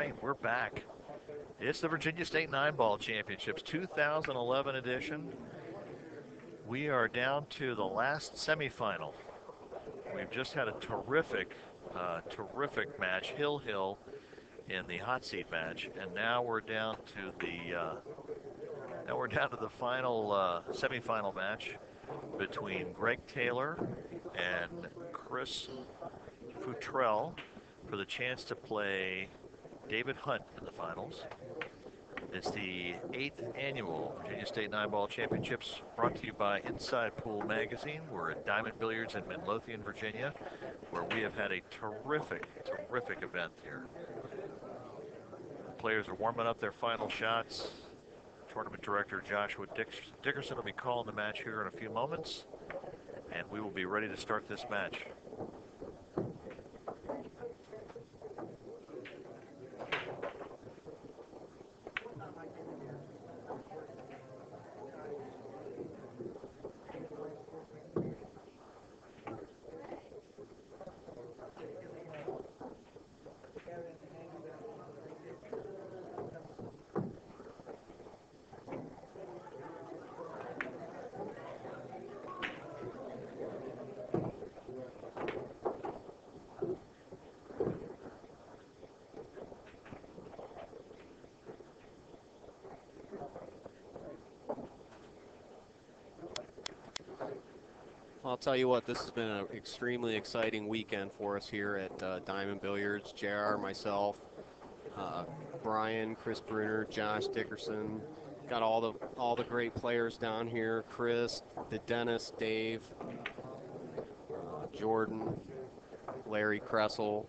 right, we're back. It's the Virginia State 9-Ball Championships 2011 edition. We are down to the last semifinal. We've just had a terrific match, Hill in the hot seat match, and now we're down to the final semifinal match between Greg Taylor and Chris Futrell for the chance to play David Hunt in the finals. It's the 8th annual Virginia State 9-Ball Championships, brought to you by Inside Pool Magazine. We're at Diamond Billiards in Midlothian, Virginia, where we have had a terrific event here. The players are warming up their final shots. Tournament director Joshua Dickerson will be calling the match here in a few moments, and we will be ready to start this match. I'll tell you what, this has been an extremely exciting weekend for us here at Diamond Billiards. JR, myself, Brian, Chris Bruner, Josh Dickerson, got all the great players down here. Chris, the dentist, Dave, Jordan, Larry Kressel.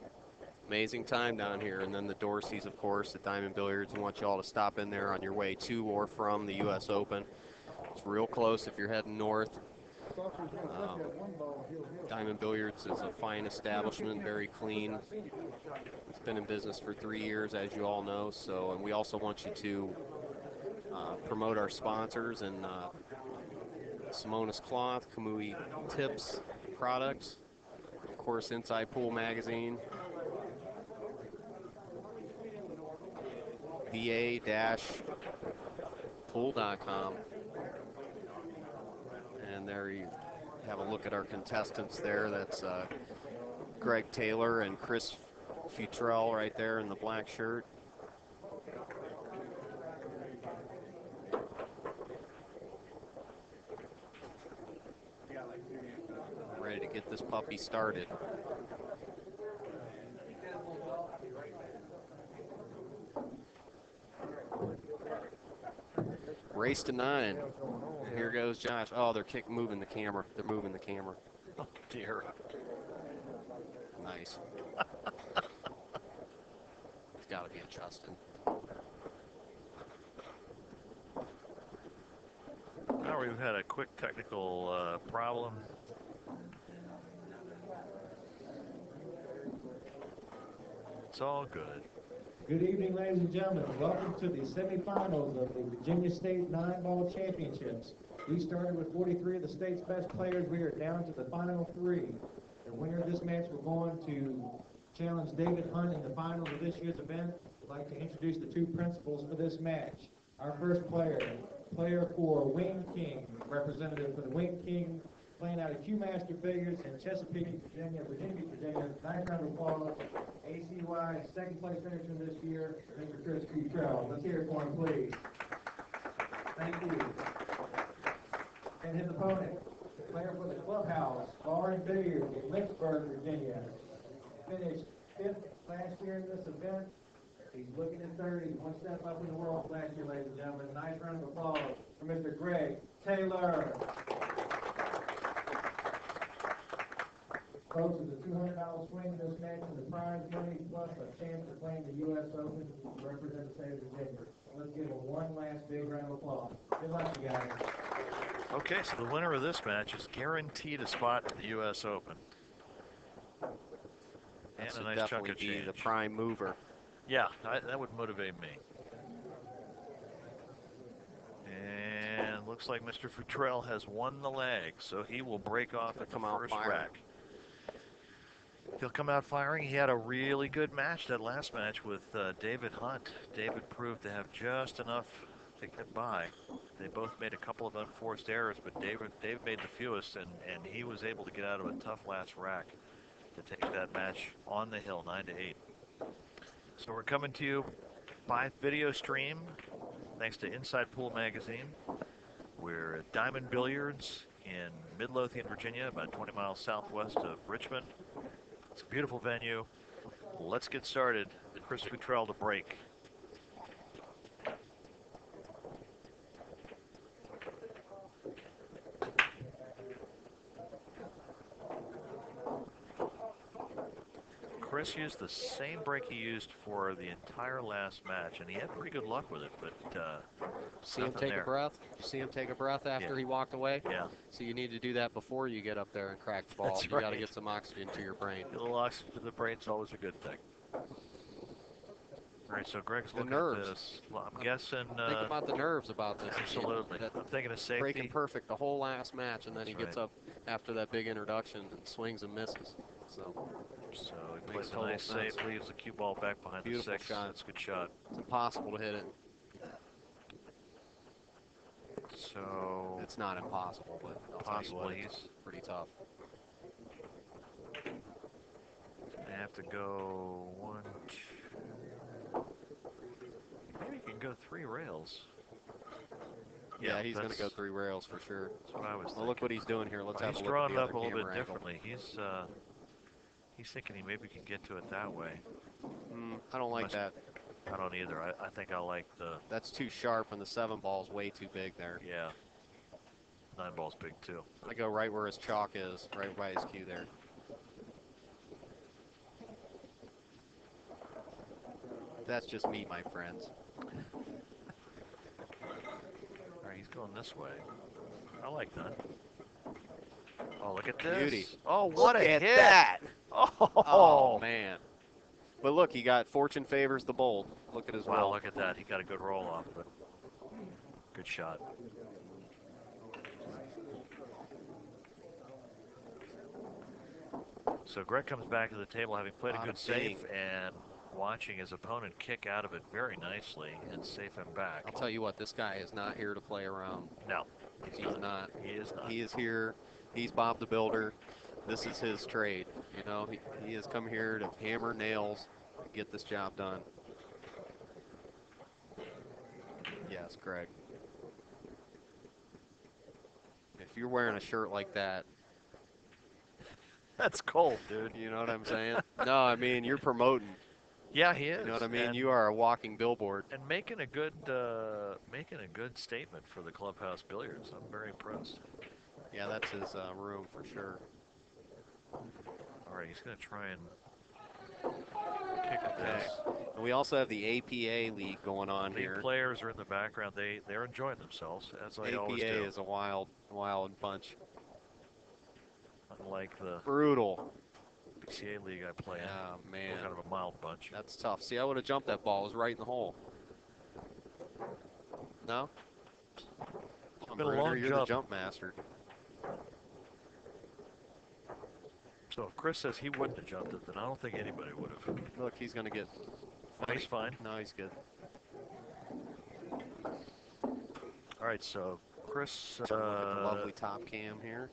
Amazing time down here. And then the Dorseys, of course, at Diamond Billiards. We want you all to stop in there on your way to or from the U.S. Open. It's real close if you're heading north. Diamond Billiards is a fine establishment, very clean. It's been in business for 3 years, as you all know. So, and we also want you to promote our sponsors and Simonis Cloth, Kamui Tips products, of course, Inside Pool Magazine, va-pool.com. And there you have a look at our contestants there. That's Greg Taylor and Chris Futrell right there in the black shirt. Ready to get this puppy started. Race to 9. Here goes Josh. Oh, they're moving the camera. They're moving the camera. Oh, dear. Nice. It's got to be adjusted. Now we've had a quick technical problem. It's all good. Good evening, ladies and gentlemen. Welcome to the semifinals of the Virginia State 9-Ball Championships. We started with 43 of the state's best players. We are down to the final 3. The winner of this match will go on to challenge David Hunt in the finals of this year's event. I'd like to introduce the 2 principals for this match. Our first player for Wing King, representative for the Wing King, playing out of Q Master Billiards in Chesapeake, Virginia. Nice round of applause. ACY second place finisher this year, Mr. Chris Futrell. Let's hear it for him, please. Thank you. And his opponent, player for the Clubhouse, Bar and Billiards in Lynchburg, Virginia. Finished 5th last year in this event. He's looking at 30, one step up in the world last year, ladies and gentlemen. Nice round of applause for Mr. Greg Taylor. Folks, it's a $200 swing in this match, and the prize money plus a chance to play in the U.S. Open to represent the state of Virginia. Let's give him one last big round of applause. Good luck, you guys. Okay, so the winner of this match is guaranteed a spot in the U.S. Open. And a nice chunk of change. The prime mover. Yeah, that would motivate me. And looks like Mr. Futrell has won the leg, so he will break off at the first rack. He'll come out firing. He had a really good match, that last match with David Hunt. David proved to have just enough to get by. They both made a couple of unforced errors, but David made the fewest, and he was able to get out of a tough last rack to take that match on the hill, 9-8. So we're coming to you by video stream, thanks to Inside Pool Magazine. We're at Diamond Billiards in Midlothian, Virginia, about 20 miles southwest of Richmond. It's a beautiful venue. Let's get started. Chris Futrell to break. Chris used the same break he used for the entire last match, and he had pretty good luck with it, but see him take a breath? You see him take a breath after he walked away? Yeah. So you need to do that before you get up there and crack the ball. That's You right. got to get some oxygen to your brain. A little oxygen to the brain's always a good thing. All right, so Greg's The looking nerves. at this. Well, I'm guessing. Think about the nerves about this. Absolutely. I'm thinking of safety. Breaking perfect the whole last match, and then he gets right. up after that big introduction and swings and misses. So he makes plays a total nice sense. save, leaves the cue ball back behind Beautiful the 6. shot. That's a good shot. It's impossible to hit it. So it's not impossible, but I'll tell you what, it's pretty tough. I have to go 1, 2. Maybe you can go 3 rails. Yeah, he's going to go 3 rails for sure. That's what I was thinking. Well, look what he's doing here. Let's have a look at the He's drawn it up other a little bit camera angle. differently. He's thinking he maybe can get to it that way. I don't like that. I don't either. I think I like the... That's too sharp, and the 7 ball's way too big there. Yeah. 9 ball's big, too. I go right where his chalk is, right by his cue there. That's just me, my friends. All right, he's going this way. I like that. Oh, look at this. Beauty. Oh, what a hit. That. Oh, man. But look, he got fortune favors the bold. Look at his roll. Wow, look at that. He got a good roll off, but good shot. So Greg comes back to the table having played a good save and watching his opponent kick out of it very nicely and safe him back. I'll tell you what, this guy is not here to play around. No, he's not. He is not. He is here. He's Bob the Builder. This is his trade. You know, he has come here to hammer nails and get this job done. Yes, Greg. If you're wearing a shirt like that, that's cold, dude. You know what I'm saying? No, I mean, you're promoting. Yeah, he is. You know what I mean? You are a walking billboard. And making a good statement for the clubhouse billiards. I'm very impressed. Yeah, that's his room for sure. All right, he's going to try and kick this. And we also have the APA league going on here. The players are in the background. They're enjoying themselves, as they always do. APA is a wild bunch. Unlike the brutal PCA league I play in. Oh, man. Kind of a mild bunch. That's tough. See, I would have jumped that ball. It was right in the hole. No? Bruner, you're the jump master. So if Chris says he wouldn't have jumped it, then I don't think anybody would have. Look, he's going to get... No, he's fine. No, he's good. All right, so Chris... lovely top cam here.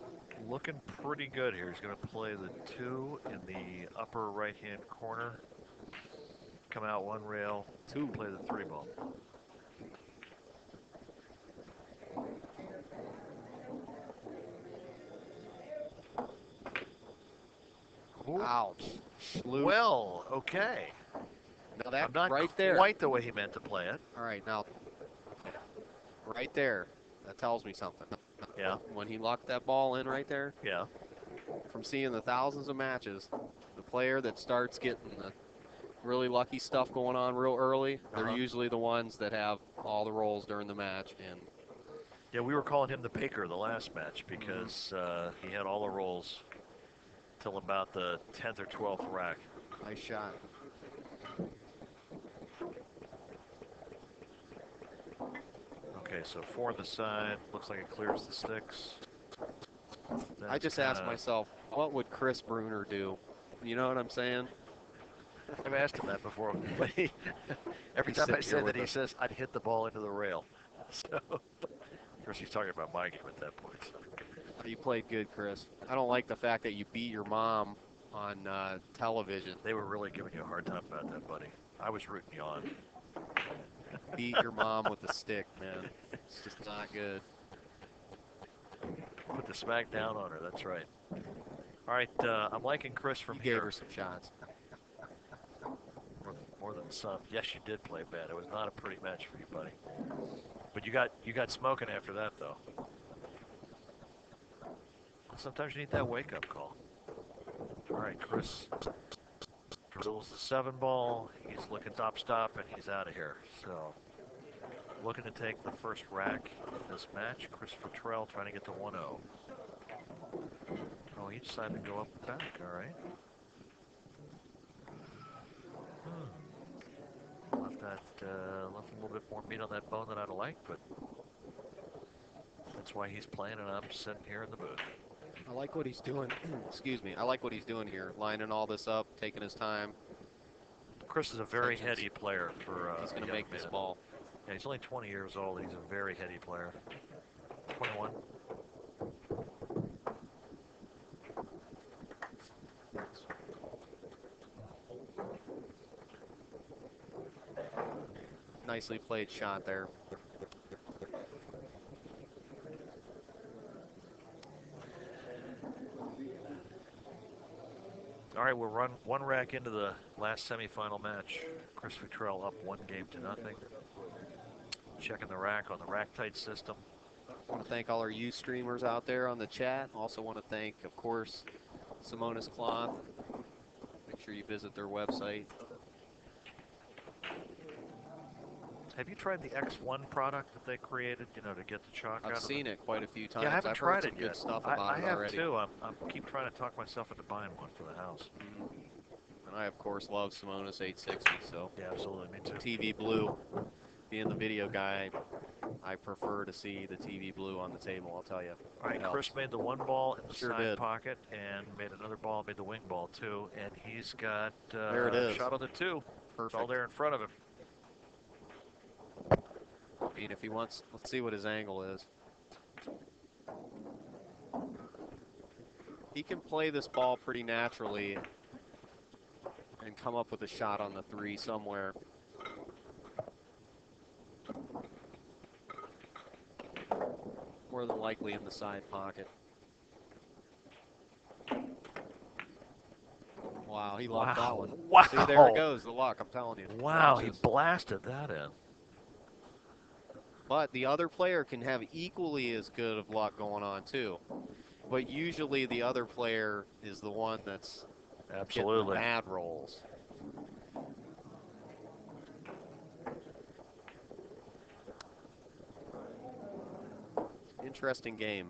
Looking pretty good here. He's going to play the 2 in the upper right-hand corner. Come out 1 rail. 2. Play the 3 ball. Ooh. Ouch. Well, okay. Now that not right there. Quite the way he meant to play it. All right, now, right there. That tells me something. Yeah. When he locked that ball in right there. Yeah. From seeing the thousands of matches, the player that starts getting the really lucky stuff going on real early, they're usually the ones that have all the rolls during the match. And yeah, we were calling him the Baker the last match because he had all the rolls till about the 10th or 12th rack. Nice shot. Okay, so 4 on the side. Looks like it clears the sticks. I just asked myself, what would Chris Bruner do You know what I'm saying? I've asked him that before, but every He's time I sitting say here that, with he us. says I'd hit the ball into the rail. So, of course, he's talking about my game at that point. You played good, Chris. I don't like the fact that you beat your mom on television. They were really giving you a hard time about that, buddy. I was rooting you on. Beat your mom with a stick, man. It's just not good. Put the smack down on her. That's right. All right, I'm liking Chris from You here. gave her some shots. More than some. Yes, you did play bad. It was not a pretty match for you, buddy. But you got smoking after that, though. Sometimes you need that wake-up call. All right, Chris drills the 7-ball. He's looking stop, and he's out of here. So, looking to take the first rack in this match. Chris Futrell trying to get to 1-0. Oh, he decided to go up and back. All right. Left a little bit more meat on that bone than I'd like, but that's why he's playing, and I'm sitting here in the booth. I like what he's doing. Excuse me. I like what he's doing here, lining all this up, taking his time. Chris is a very heady player for he's going to make this ball. Yeah, he's only 20 years old. He's a very heady player. 21. Nicely played shot there. All right, we'll run one rack into the last semifinal match. Chris Futrell up 1-0. Checking the rack on the rack tight system. I want to thank all our youth streamers out there on the chat. Also want to thank, of course, Simonis Cloth. Make sure you visit their website. Have you tried the X1 product that they created, you know, to get the chalk out of it? I've seen it quite a few times. Yeah, I haven't I've tried heard it some yet. good stuff about I it have already. too. I keep trying to talk myself into buying one for the house. And I, of course, love Simonis 860. So yeah, absolutely, me too. TV blue. Being the video guy, I prefer to see the TV blue on the table, I'll tell you. All right, Chris made the 1 ball in the side pocket and made another ball, made the wing ball too, and he's got there it is. Shot on the 2. Perfect. It's all there in front of him. I mean, if he wants, let's see what his angle is. He can play this ball pretty naturally and come up with a shot on the 3 somewhere. More than likely in the side pocket. Wow, he lucked that one. Wow. See, there it goes, the luck, I'm telling you. Wow, he blasted that in. But the other player can have equally as good of luck going on too. But usually the other player is the one that's getting the bad rolls. Interesting game.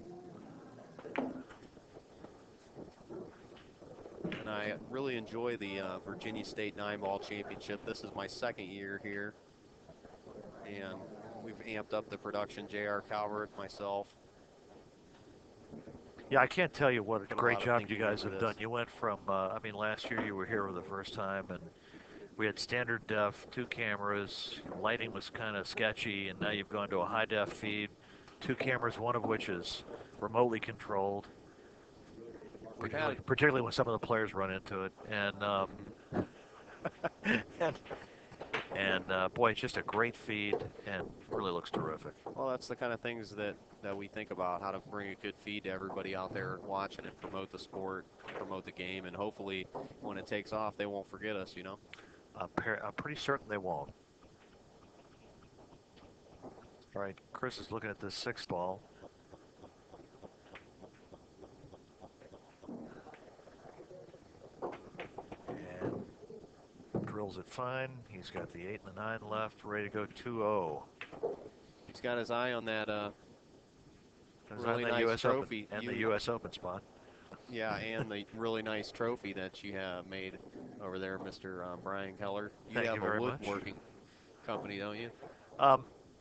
And I really enjoy the Virginia State 9-ball championship. This is my 2nd year here. And we've amped up the production, J.R. Calvert, myself. Yeah, I can't tell you what a great job you guys have done. You went from, I mean, last year you were here for the first time, and we had standard def, 2 cameras, lighting was kind of sketchy, and now you've gone to a high def feed, 2 cameras, one of which is remotely controlled, particularly when some of the players run into it, and boy, it's just a great feed and really looks terrific. Well, that's the kind of things that we think about, how to bring a good feed to everybody out there watching and promote the sport, promote the game, and hopefully when it takes off, they won't forget us, you know? I'm pretty certain they won't. All right, Chris is looking at this 6th ball. And drills it fine. He's got the 8 and the 9 left, ready to go 2-0. He's got his eye on that really nice US trophy. And the U.S. Open spot. Yeah, and the really nice trophy that you have made over there, Mr. Brian Keller. You have a woodworking company, don't you?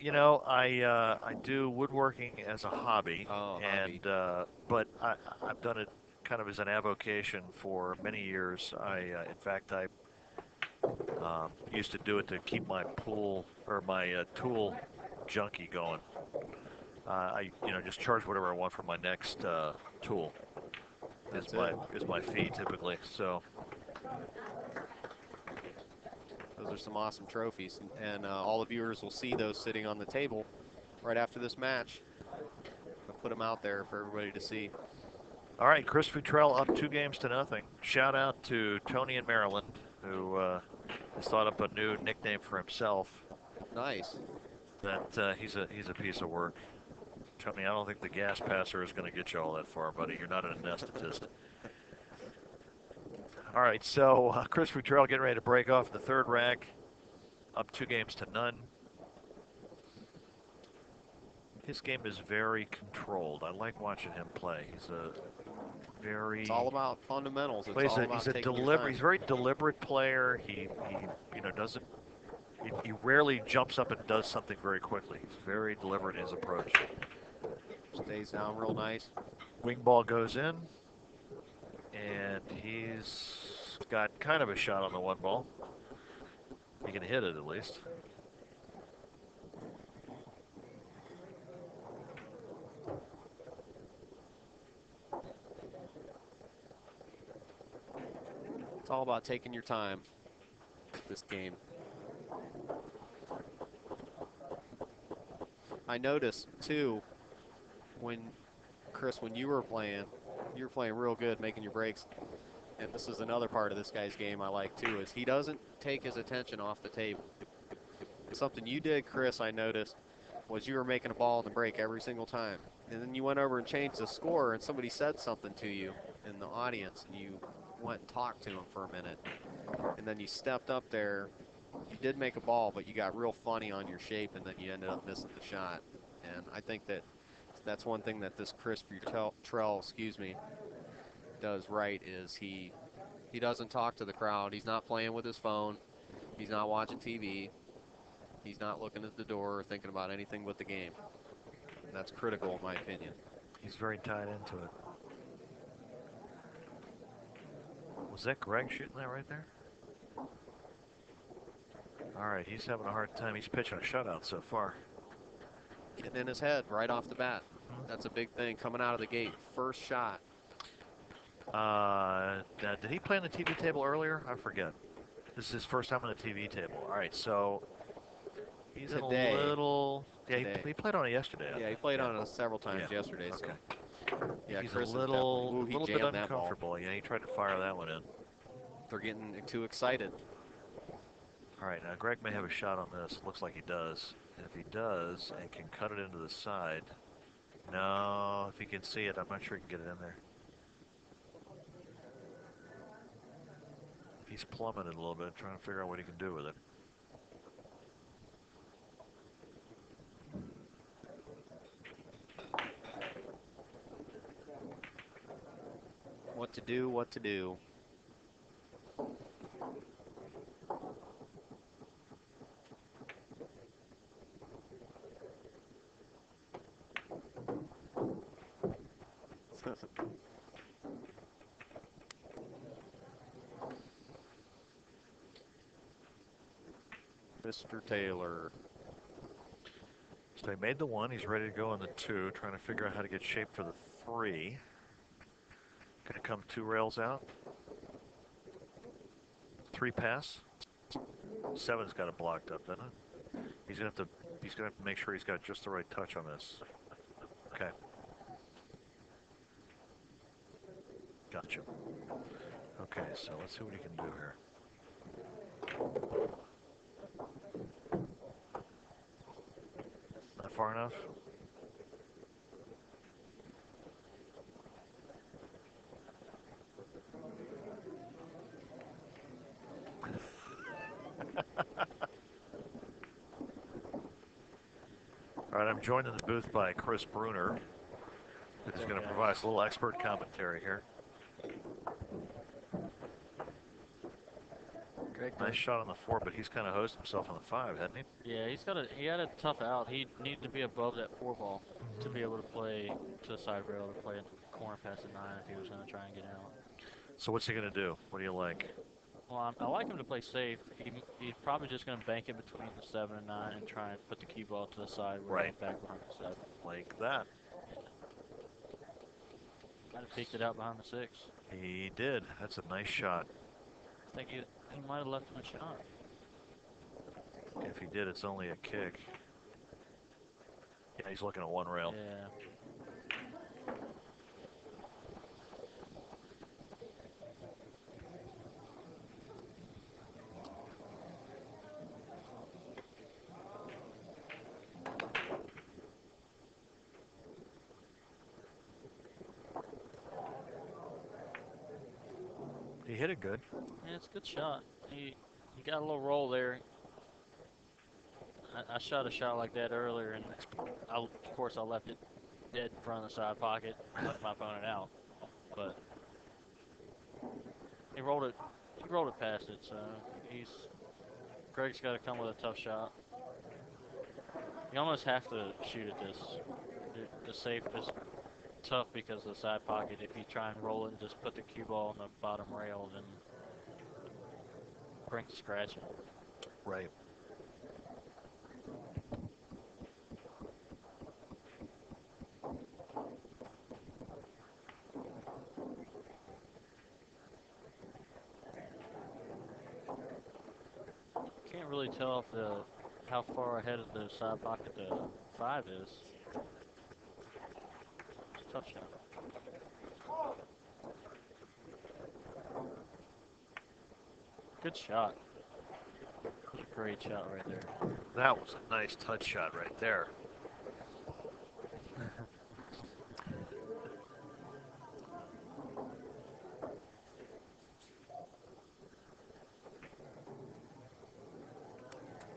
You know, I do woodworking as a hobby, but I've done it kind of as an avocation for many years. In fact, I used to do it to keep my pool or my tool junkie going. I just charge whatever I want for my next tool. Is my fee typically. So those are some awesome trophies, and all the viewers will see those sitting on the table right after this match. I'll put them out there for everybody to see. All right, Chris Futrell up 2-0. Shout out to Tony in Maryland, who has thought up a new nickname for himself. Nice. That he's a piece of work. Tony, I don't think the gas passer is going to get you all that far, buddy. You're not an anesthetist. All right, so Chris Futrell getting ready to break off the third rack, up 2-0. His game is very controlled. I like watching him play. He's a very. It's all about fundamentals. It's He's all about taking your time. He's a very deliberate player. He doesn't. He rarely jumps up and does something very quickly. He's very deliberate in his approach. Stays down real nice. Wing ball goes in, and he's got kind of a shot on the one ball. He can hit it at least. It's all about taking your time, this game. I noticed, too, Chris, when you were playing real good, making your breaks. And this is another part of this guy's game I like, too, is he doesn't take his attention off the table. Something you did, Chris, I noticed, was you were making a ball in the break every single time. And then you went over and changed the score, and somebody said something to you in the audience, and you went and talked to him for a minute. And then you stepped up there. You did make a ball, but you got real funny on your shape, and then you ended up missing the shot. And I think that's one thing that this Chris Futrell, does right, is he doesn't talk to the crowd. He's not playing with his phone. He's not watching TV. He's not looking at the door or thinking about anything but the game. And that's critical, in my opinion. He's very tied into it. Was that Greg shooting that right there? All right, he's having a hard time. He's pitching a shutout so far. Getting in his head right off the bat. That's a big thing coming out of the gate. First shot. Did he play on the TV table earlier? I forget. This is his first time on the TV table. All right, so he's Today. in a little. Yeah, Today. He played on it yesterday. Yeah, he played on it several times yesterday. Okay. So. Yeah, he's Chris a little bit jammed uncomfortable. Yeah, he tried to fire that one in. They're getting too excited. All right, now Greg may have a shot on this. Looks like he does. And if he does and can cut it into the side. No, if he can see it, I'm not sure he can get it in there. He's plumbing it a little bit, trying to figure out what he can do with it. What to do, what to do. Mr. Taylor. So he made the one. He's ready to go on the two, trying to figure out how to get shape for the three. Going to come 2 rails out. 3 pass. 7's got it blocked up, doesn't it? He's gonna have to make sure he's got just the right touch on this. Okay. Gotcha. Okay, so let's see what he can do here. Not far enough? All right, I'm joined in the booth by Chris Bruner, who's going to provide us a little expert commentary here. Nice shot on the 4, but he's kind of hosed himself on the 5, hadn't he? Yeah, he had a tough out. He needed to be above that 4 ball to be able to play to the side rail to play a corner past the 9 if he was going to try and get out. So what's he going to do? What do you like? Well, I like him to play safe. He's probably just going to bank it between the 7 and 9 and try and put the cue ball to the side rail back behind the 7. Like that. Might have peeked it out behind the 6. He did. That's a nice shot. I think he might have left him a shot. If he did, it's only a kick. Yeah, he's looking at one rail. Yeah. He hit it good. Yeah, it's a good shot. He got a little roll there. I shot a shot like that earlier, and of course I left it dead in front of the side pocket, left my opponent out. But he rolled it past it, so Greg's got to come with a tough shot. You almost have to shoot at this. The safe is tough because of the side pocket. If you try and roll it and just put the cue ball on the bottom rail, then bring to scratching. Right. Can't really tell if how far ahead of the side pocket the 5 is. It's a tough shot. Good shot. Great shot right there. That was a nice touch shot right there.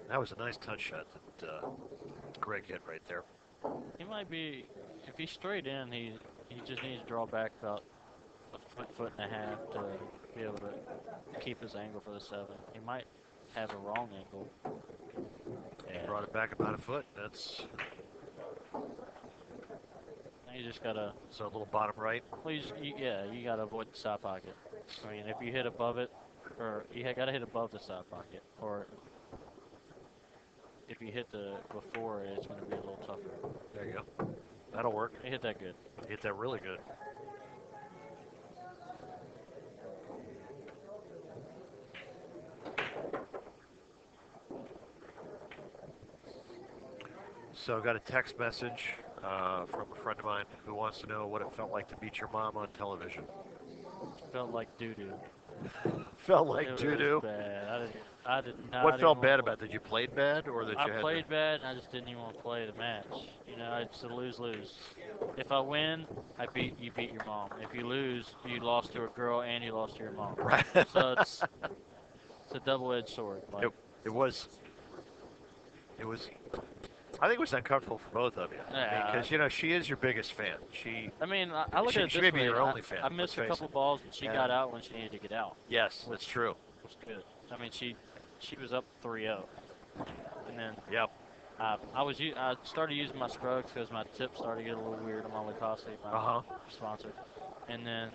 That was a nice touch shot that Greg hit right there. He might be, if he's straight in, he just needs to draw back about a foot and a half to be able to keep his angle for the 7. He might have a wrong angle. Yeah. He brought it back about a foot. That's. You just gotta. So a little bottom right. Well, you gotta avoid the side pocket. I mean, if you hit above it, or you gotta hit above the side pocket, or if you hit before it, it's gonna be a little tougher. There you go. That'll work. He hit that good. He hit that really good. So I got a text message from a friend of mine who wants to know what it felt like to beat your mom on television. Felt like doo-doo. Felt like doo-doo? Bad. I did not. What felt bad about it? Did you play bad, or that you had I played bad, and I just didn't even want to play the match. You know, it's a lose-lose. If I win, you beat your mom. If you lose, you lost to a girl and you lost to your mom. Right. So it's a double-edged sword. Like, it was. I think it was uncomfortable for both of you. Yeah. Because, you know, she is your biggest fan. I look at it she this may be way. your only fan. I missed a couple balls, and she got out when she needed to get out. Yes, that's true. Which was good. I mean, she was up 3-0. And then I started using my strokes because my tip started to get a little weird on my Lacoste, my sponsor. And then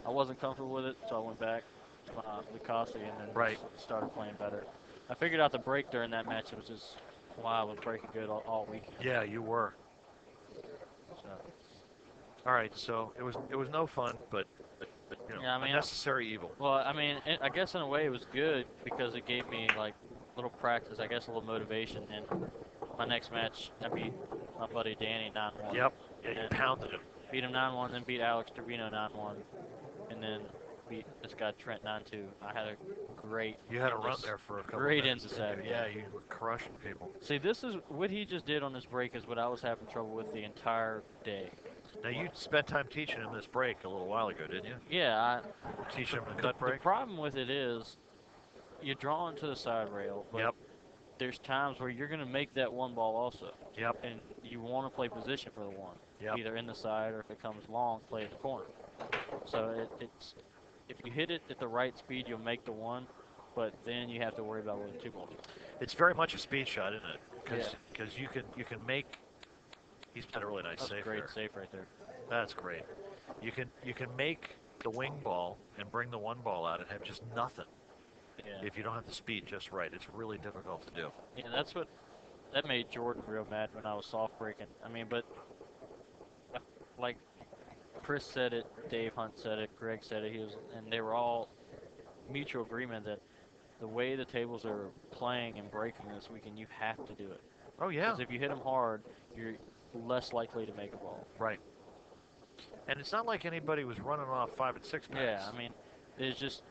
I wasn't comfortable with it, so I went back to my Lacoste and then started playing better. I figured out the break during that match. It was just why I was breaking good all week. Yeah, you were. So. All right, so it was no fun, but you know, a necessary evil. Well, I mean, I guess in a way it was good because it gave me like little practice, I guess a little motivation. And my next match, I beat my buddy Danny 9-1. Yep. Yeah, you pounded him. Beat him 9-1, then beat Alex Trevino 9-1, and then beat this guy Trent 9-2. I had a great. You had a run there for a couple. Great end to Saturday. Yeah, you were crushing people. See, this is what he just did on this break is what I was having trouble with the entire day. Now you spent time teaching him this break a little while ago, didn't you? Yeah, teaching him the cut break. The problem with it is you're drawing to the side rail, but there's times where you're going to make that one ball also. Yep. And you want to play position for the one. Yep. Either in the side or if it comes long, play in the corner. So if you hit it at the right speed, you'll make the one, but then you have to worry about where the two balls are. It's very much a speed shot, isn't it? Yeah. Because you can make. He's got a really nice That's a save great there. save right there. That's great. You can make the wing ball and bring the one ball out and have just nothing Yeah. if you don't have the speed just right. It's really difficult to do. Yeah, that made Jordan real mad when I was soft breaking. I mean, but like Chris said it, Dave Hunt said it, Greg said it. And they were all mutual agreement that the way the tables are playing and breaking this weekend, you have to do it. Oh yeah. Because if you hit them hard, you're less likely to make a ball. Right. And it's not like anybody was running off 5 and 6 guys. Yeah, I mean, it's just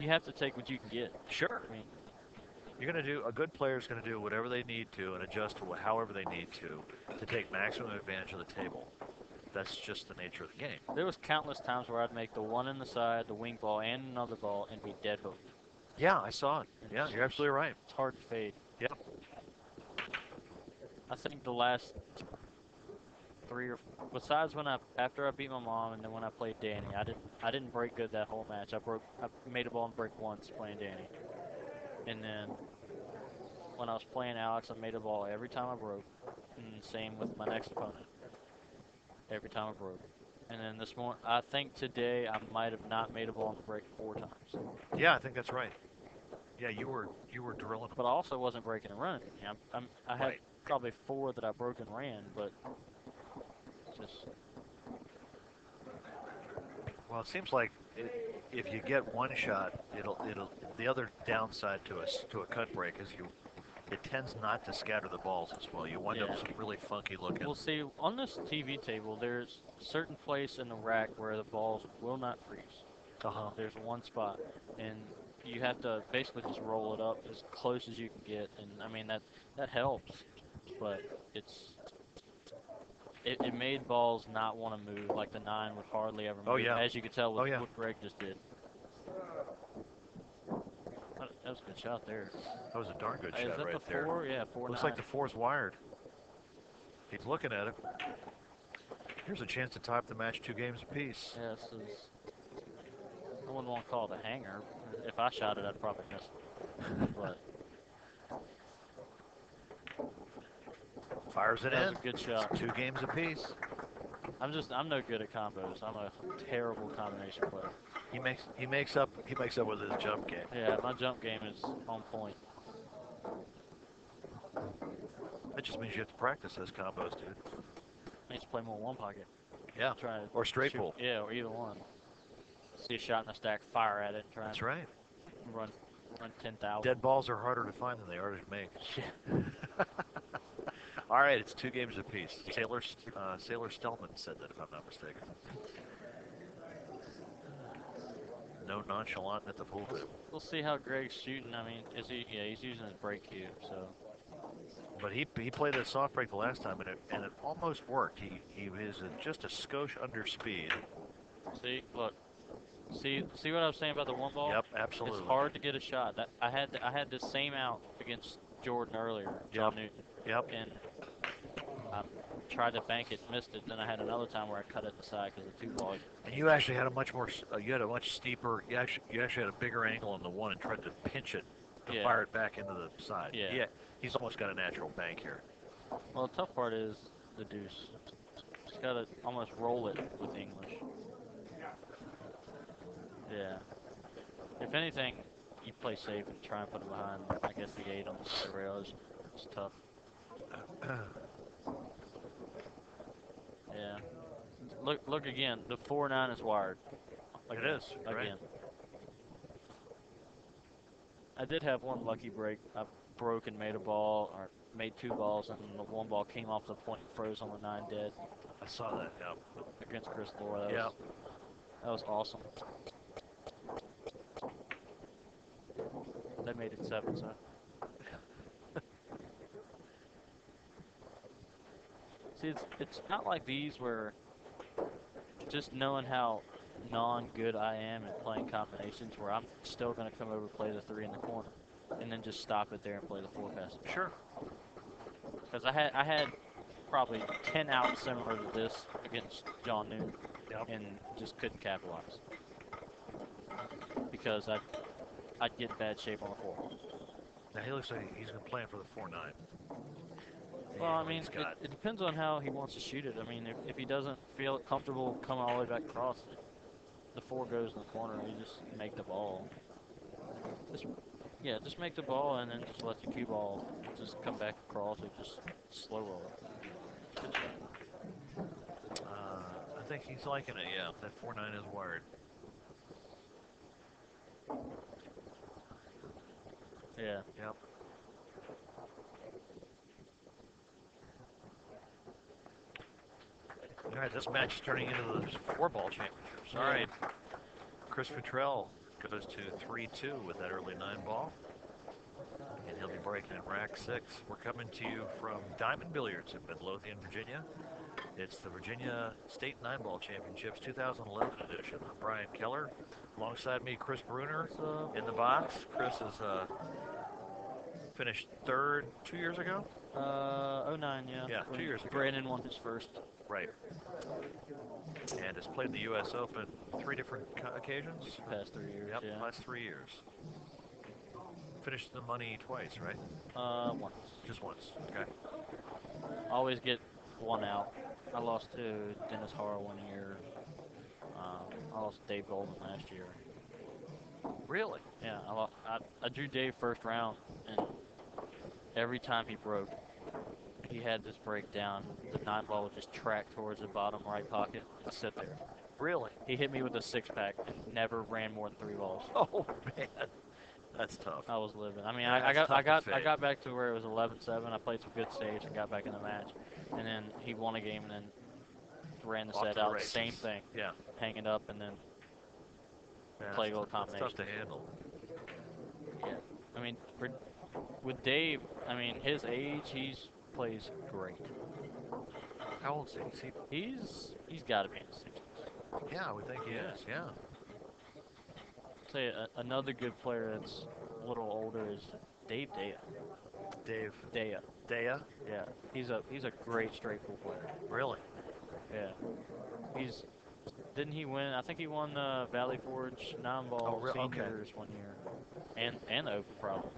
you have to take what you can get. Sure. I mean, A good player is going to do whatever they need to and adjust to however they need to take maximum advantage of the table. That's just the nature of the game. there was countless times where I'd make the one in the side, the wing ball, and another ball, and be dead hooked. Yeah, I saw it. Yeah, you're absolutely right. It's hard to fade. Yeah. I think the last besides after I beat my mom and then when I played Danny, I didn't break good that whole match. I made a ball and break once playing Danny, and then when I was playing Alex, I made a ball every time I broke, and same with my next opponent. Every time I broke, and then this morning, I think today I might have not made a ball and break 4 times. Yeah, I think that's right. Yeah, you were drilling them. But I also wasn't breaking and running. I had Right. probably 4 that I broke and ran, but just Well, it seems like if you get one shot, it'll the other downside to a cut break is it tends not to scatter the balls as well. You wind up Yeah. some really funky looking. We'll see, on this TV table, there's a certain place in the rack where the balls will not freeze. Uh-huh. There's one spot, and you have to basically just roll it up as close as you can get, and I mean that helps, but it made balls not want to move. Like the 9 would hardly ever move. Oh, yeah. As you could tell with Oh, yeah. what Greg just did. That was a good shot there. That was a darn good Is shot that right the there. 4? Yeah, 4-9. Looks like the 4's wired. He's looking at it. Here's a chance to tie up the match 2 games apiece. Yeah, this is. I wouldn't want to call it a hanger. If I shot it, I'd probably miss it. But Fires it that in. was a good shot. It's 2 games apiece. I'm no good at combos. I'm a terrible combination player. He makes up with his jump game. Yeah, my jump game is on point. That just means you have to practice those combos, dude. I need to play more one pocket. Yeah. Try to Or straight shoot- pull. Yeah, or either one. See a shot in a stack, fire at it, and try That's and right. run 10,000. Dead balls are harder to find than they are to make. Yeah. All right, it's 2 games apiece. Sailor Stelman said that, if I'm not mistaken. No nonchalant at the pool table. We'll see how Greg's shooting. I mean, he's using his break cue, so. But he played a soft break the last time, and it almost worked. He was just a skosh under speed. See, look. See what I was saying about the one ball? Yep, absolutely. It's hard to get a shot. I had the same out against Jordan earlier, John Newton. Yep. And I tried to bank it, missed it. Then I had another time where I cut it aside because the 2 balls. And you actually had a much more, you had a much steeper, you actually had a bigger angle on the one and tried to pinch it to fire it back into the side. Yeah. He's almost got a natural bank here. Well, the tough part is the deuce. Just got to almost roll it with English. Yeah. If anything, you play safe and try and put it behind, I guess, the 8 on the center rail is tough. Yeah. Look again. The 4-9 is wired. It is, Again. right? I did have one lucky break. I broke and made a ball, or made 2 balls, and the one ball came off the point and froze on the 9 dead I saw that, yeah. against Chris Laura. Yeah. That was awesome. That made it 7, so. See, it's not like these where just knowing how non-good I am at playing combinations where I'm still going to come over and play the 3 in the corner and then just stop it there and play the 4 pass. Sure. Because I had probably 10 outs similar to this against John Newton and just couldn't capitalize. because I'd get in bad shape on the 4-hole. Now he looks like he's been playing for the 4-9. Well, I mean, it depends on how he wants to shoot it. I mean, if he doesn't feel comfortable coming all the way back across, the 4 goes in the corner. You just make the ball. Just make the ball and then just let the cue ball just come back across or just slow roll it. Good shot. I think he's liking it, yeah. That 4-9 is wired. Yeah. Yep. All right, this match is turning into the 4-ball championships. All right. Chris Futrell goes to 3-2 with that early 9-ball. And he'll be breaking at rack 6. We're coming to you from Diamond Billiards in Midlothian, Virginia. It's the Virginia State 9-ball Championships 2011 edition. I'm Brian Keller. Alongside me, Chris Bruner in the box. Chris has finished 3rd 2 years ago? 09, yeah. Yeah, 2 years ago. Brandon won his first. Right. And has played the U.S. Open 3 different occasions? Past 3 years, Yep, yeah. last 3 years. Finished the money twice, right? Once. Just once, okay. Always get one out. I lost to Dennis Harr 1 year. I lost to Dave Golden last year. Really? Yeah, I drew Dave first round, and every time he broke, he had this breakdown. The 9-ball would just track towards the bottom right pocket and sit there. Really? He hit me with a 6-pack and never ran more than 3 balls. Oh man, that's tough. I was living. I mean, Yeah, I got back to where it was 11-7. I played some good saves and got back in the match, and then he won a game and then ran the set out. Same thing. Yeah. Hang it up and then play a little combination. It's tough to handle. Yeah. I mean, with Dave, I mean, his age, plays great. How old is he? He's got to be in his 60s. Yeah, I would think he is. Yeah. I'll tell you, another good player that's a little older is Dave Daya. Dave. Daya. Daya? Yeah. He's a great straight pool player. Really? Yeah. Didn't he win? I think he won the Valley Forge 9-ball seniors 1 year, and the Open probably.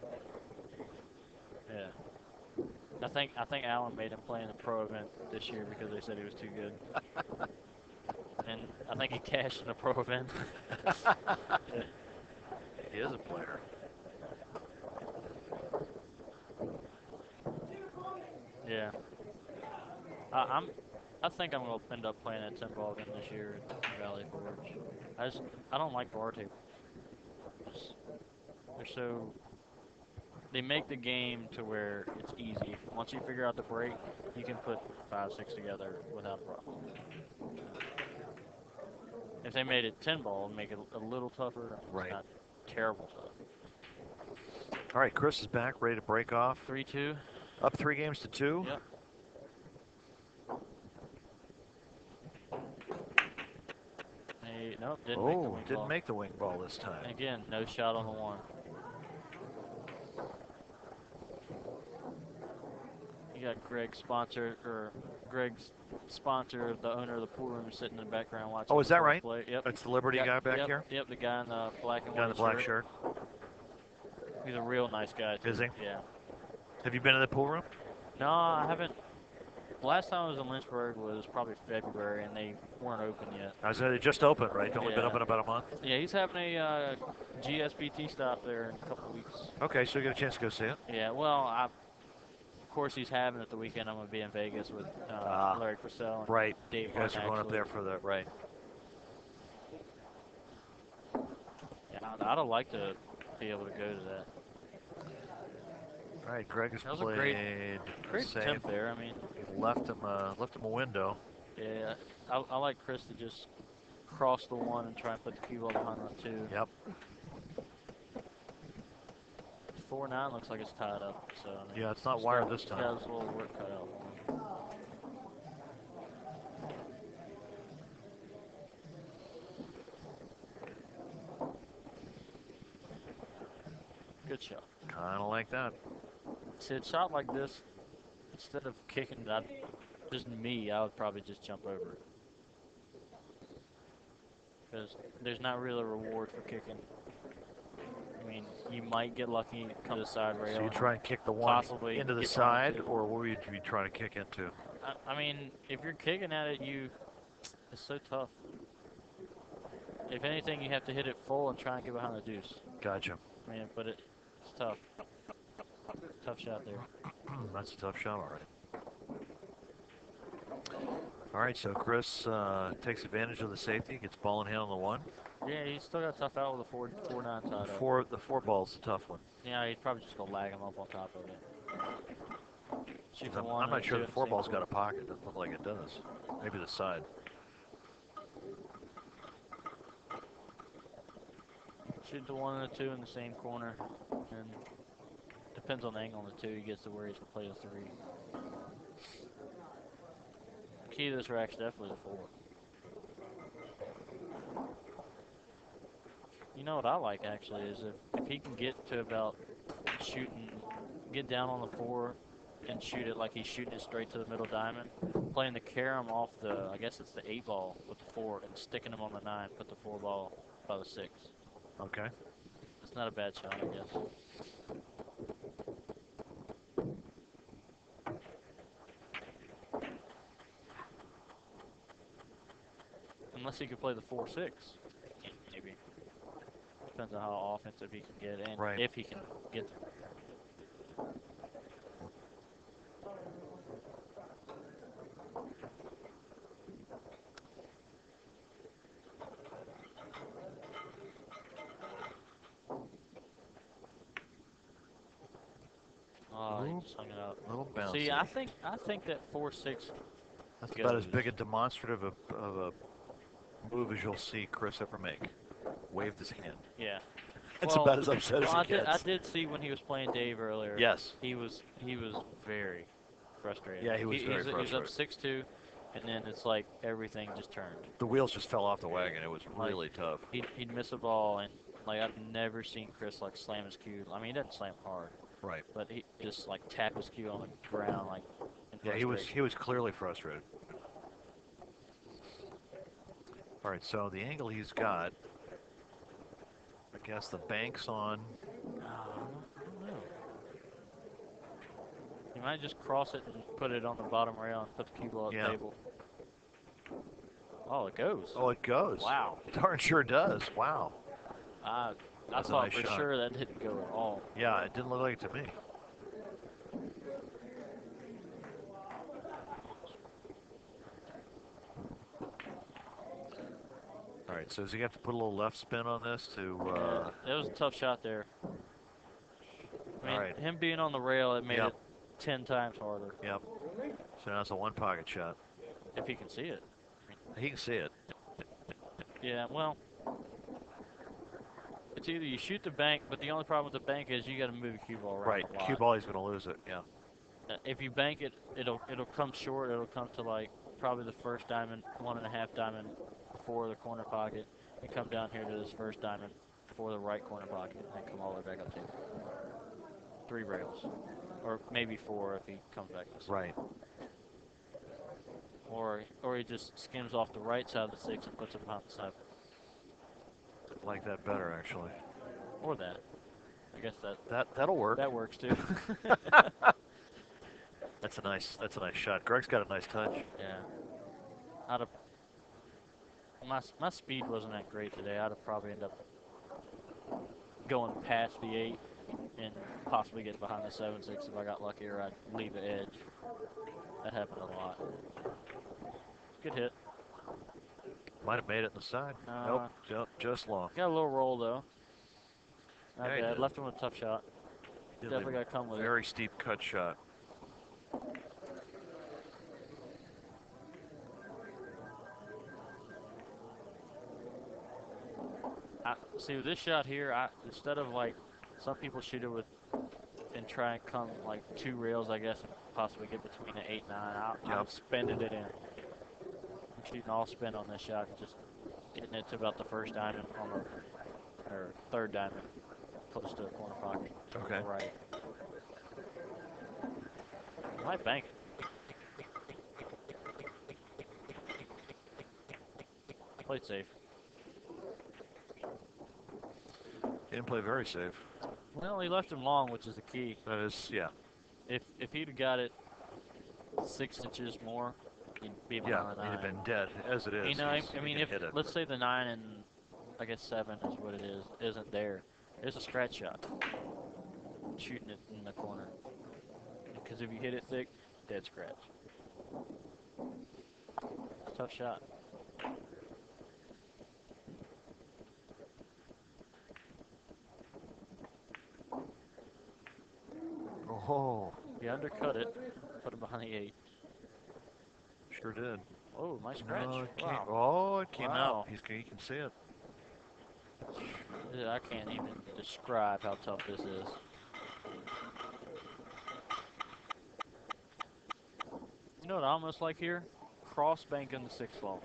Yeah. I think Alan made him play in a pro event this year because they said he was too good. And I think he cashed in a pro event. Yeah. He is a player. Yeah. I think I'm gonna end up playing that 10-ball again this year at Valley Forge. I don't like bar tables. They make the game to where it's easy. Once you figure out the break, you can put 5, 6 together without a problem. If they made it 10-ball and make it a little tougher, right. Not terrible tough. All right, Chris is back, ready to break off. 3-2. Up 3 games to 2. Yep. Nope, didn't make the wing didn't ball. make the wing ball this time. Again, no shot on the 1. You got Greg's sponsor, the owner of the pool room, sitting in the background watching. Oh, is that right? Play. Yep. It's the Liberty guy back here? Yep, the guy in the black and white guy in the black shirt. He's a real nice guy, too. Is he? Yeah. Have you been in the pool room? No, I haven't. The last time I was in Lynchburg was probably February, and they weren't open yet. I said it just opened, right? It's only been open about a month? Yeah, he's having a GSPT stop there in a couple of weeks. Okay, so you get a chance to go see it? Yeah, well, of course he's having it the weekend. I'm going to be in Vegas with Larry Purcell and right. Dave You guys Martin, are going up there for the, right. Yeah, I'd have liked to be able to go to that. All right, Greg has That was played a great attempt there. I mean, he left him a window. Yeah, I like Chris to just cross the 1 and try and put the cue ball behind the 2. Yep. 4-9 looks like it's tied up. So I mean, yeah, it's not wired this time. Yeah, there's a little work cut out for him. Good shot. Kind of like that. See, a shot like this, instead of kicking it, I would probably just jump over it. because there's not really a reward for kicking. I mean, you might get lucky, come to the side rail. So you try and kick the one possibly into the get side, behind or what would you be trying to kick into? I mean, if you're kicking at it, it's so tough. If anything, you have to hit it full and try and get behind the deuce. Gotcha. I mean, but it's tough. Tough shot there. That's a tough shot, all right. All right, so Chris takes advantage of the safety, gets ball in hand on the one. Yeah, he's still got tough out with a 4-9 side up. The four ball's a tough one. Yeah, he's probably just gonna lag him up on top of it. Shoot the one. I'm not sure two the at four same ball's got corner. a pocket. Doesn't look like it does. Maybe the side. Shoot the 1 and the 2 in the same corner, and depends on the angle on the 2. He gets to where he's gonna play the 3. Key to this rack's definitely the 4. You know what I like actually is if he can get to about get down on the 4 and shoot it like he's shooting it straight to the middle diamond, playing the carom off I guess it's the 8 ball with the 4 and sticking him on the 9, put the 4 ball by the 6. Okay. It's not a bad shot, I guess. Unless he could play the 4-6, maybe. Depends on how offensive he can get and right. if he can get there. Oh, he just hung it up. Little bouncy. See, I think that 4-6. That's about as big a demonstrative of a move as you'll see Chris ever make. Waved his hand. Yeah. That's about as upset as he gets. I did see when he was playing Dave earlier. Yes. He was very frustrated. Yeah, he was very frustrated. He was up 6-2, and then it's like everything just turned. The wheels just fell off the wagon. It was really tough. He'd miss a ball, and like I've never seen Chris like slam his cue. I mean, he doesn't slam hard. Right. But he just like tap his cue on the ground like. Yeah, he was clearly frustrated. All right, so the angle he's got, I guess the bank's on. I don't know. He might just cross it and put it on the bottom rail and put the cue ball at the table. Oh, it goes. Oh, it goes. Wow. Darn sure does. Wow. I That's thought nice for shot. sure that didn't go at all. Yeah, it didn't look like it to me. All right, so does he have to put a little left spin on this to? It was a tough shot there. I mean, all right. him being on the rail, it made it 10 times harder. Yep. So now it's a one pocket shot. If he can see it. He can see it. Yeah, well, it's either you shoot the bank, but the only problem with the bank is you got to move the cue ball around. Right, a lot. cue ball, he's going to lose it. Yeah. If you bank it, it'll come short. It'll come to like probably the first diamond, 1.5 diamond before the corner pocket, and come down here to this first diamond before the right corner pocket, and come all the way back up to 3 rails, or maybe 4 if he comes back this way. Right. Or he just skims off the right side of the 6 and puts it behind the 7. I like that better, actually. Or that. I guess that'll work. That works too. That's a nice shot. Greg's got a nice touch. Yeah. My speed wasn't that great today. I'd have probably ended up going past the 8 and possibly get behind the 7-6 if I got lucky, or I'd leave the edge. That happened a lot. Good hit. Might have made it in the side. Nope, just long. Got a little roll though. Not Yeah, bad. Left him with a tough shot. Definitely got to come with it. Very steep cut shot. See, with this shot here, instead of like some people shoot it with and try and come like 2 rails, I guess, and possibly get between an 8 and 9. I'm spending it in. I'm shooting all spin on this shot and just getting it to about the first diamond or third diamond, close to the corner pocket. Okay. Right. I might bank it. Play it safe. He didn't play very safe. Well, he left him long, which is the key. That is, yeah. If he'd have got it 6 inches more, he'd be Yeah, behind the he'd have nine. been dead as it is. You know, I He mean, can if hit it, let's but- say the 9 and I guess 7 is what it is, isn't there, there's a scratch shot. Shooting it in the corner. Because if you hit it thick, dead scratch. Tough shot. Oh, He undercut it, put him behind the 8. sure did. Oh, nice scratch. No, it came, Wow. oh, it came Wow. out. He can see it. I can't even describe how tough this is. You know what I almost like here? Cross bank in the 6th ball.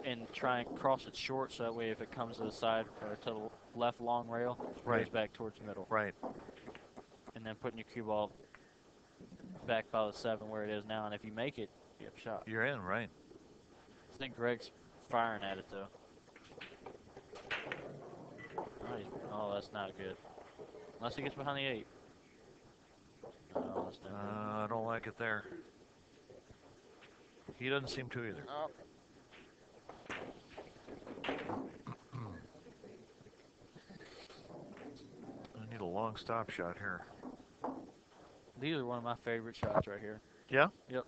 And try and cross it short so that way if it comes to the side or to the left long rail, it Right. goes back towards the middle. Right. And then putting your cue ball back by the 7 where it is now. And if you make it, you have a shot. You're in, right. I think Greg's firing at it though. Oh, that's not good. Unless he gets behind the 8. No, that's not good. I don't like it there. He doesn't seem to either. Oh. I need a long stop shot here. These are one of my favorite shots right here. Yeah? Yep.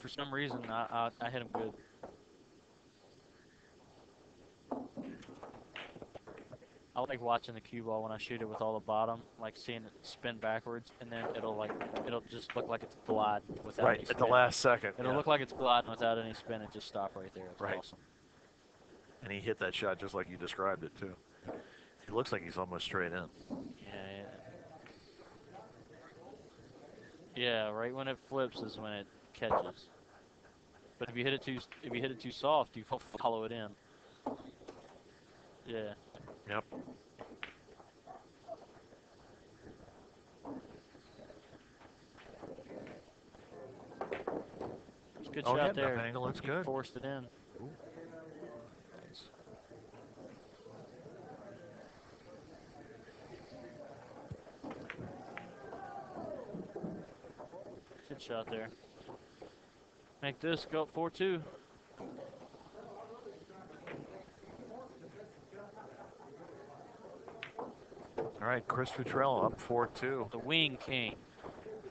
For some reason, I hit him good. I like watching the cue ball when I shoot it with all the bottom, like seeing it spin backwards, and then it'll just look like it's gliding without any Right, spin. at the last second. It'll yeah. look like it's gliding without any spin. It just stop right there. It's Right. awesome. And he hit that shot just like you described it, too. He looks like he's almost straight in. Yeah. Yeah, right when it flips is when it catches. But if you hit it too soft, you follow it in. Yeah. Yep. It's a good Oh, shot head there. up angle, that's He good. forced it in. Ooh. Nice. Good shot there. Make this go up 4-2. All right, Chris Futrell up 4-2. The Wing King.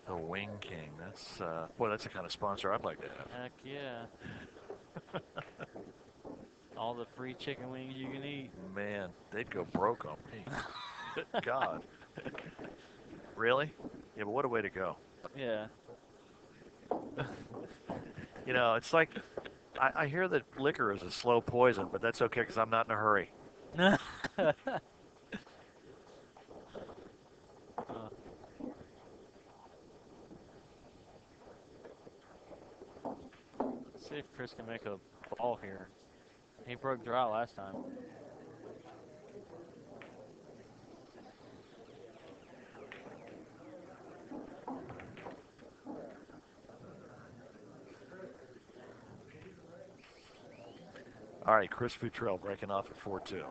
The Wing King. That's, boy, that's the kind of sponsor I'd like to have. Heck yeah. All the free chicken wings you can eat. Man, they'd go broke on me. Good God. Really? Yeah, but what a way to go. Yeah. You know, it's like, I hear that liquor is a slow poison, but that's okay because I'm not in a hurry. Let's see if Chris can make a ball here. He broke dry last time. All right, Chris Futrell breaking off at 4-2.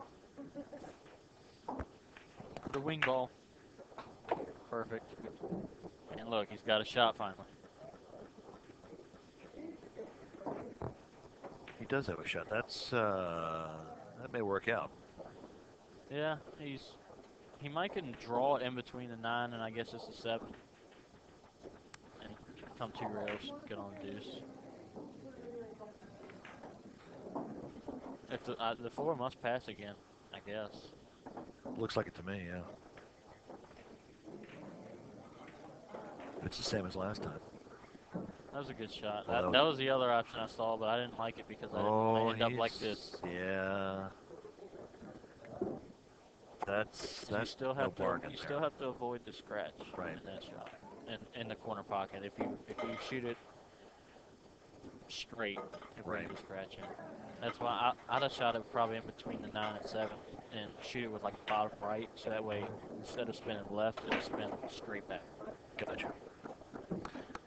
The wing ball. Perfect. And look, he's got a shot finally. He does have a shot. That's, that may work out. Yeah, he might can draw it in between the 9 and I guess it's the 7. And come 2 rails, get on the deuce. If the 4 must pass again, I guess. Looks like it to me, yeah. It's the same as last time. That was a good shot. Oh, That was the other option I saw, but I didn't like it because I didn't want to end up like this. Yeah. That's You still no have bargain you there. still have to avoid the scratch Right. in that shot, in the corner pocket. If you shoot it straight, it Right. wouldn't be scratching. That's why I'd have shot it probably in between the 9 and 7 and shoot it with like bottom right, so that way instead of spinning left, it'll spin straight back. Gotcha.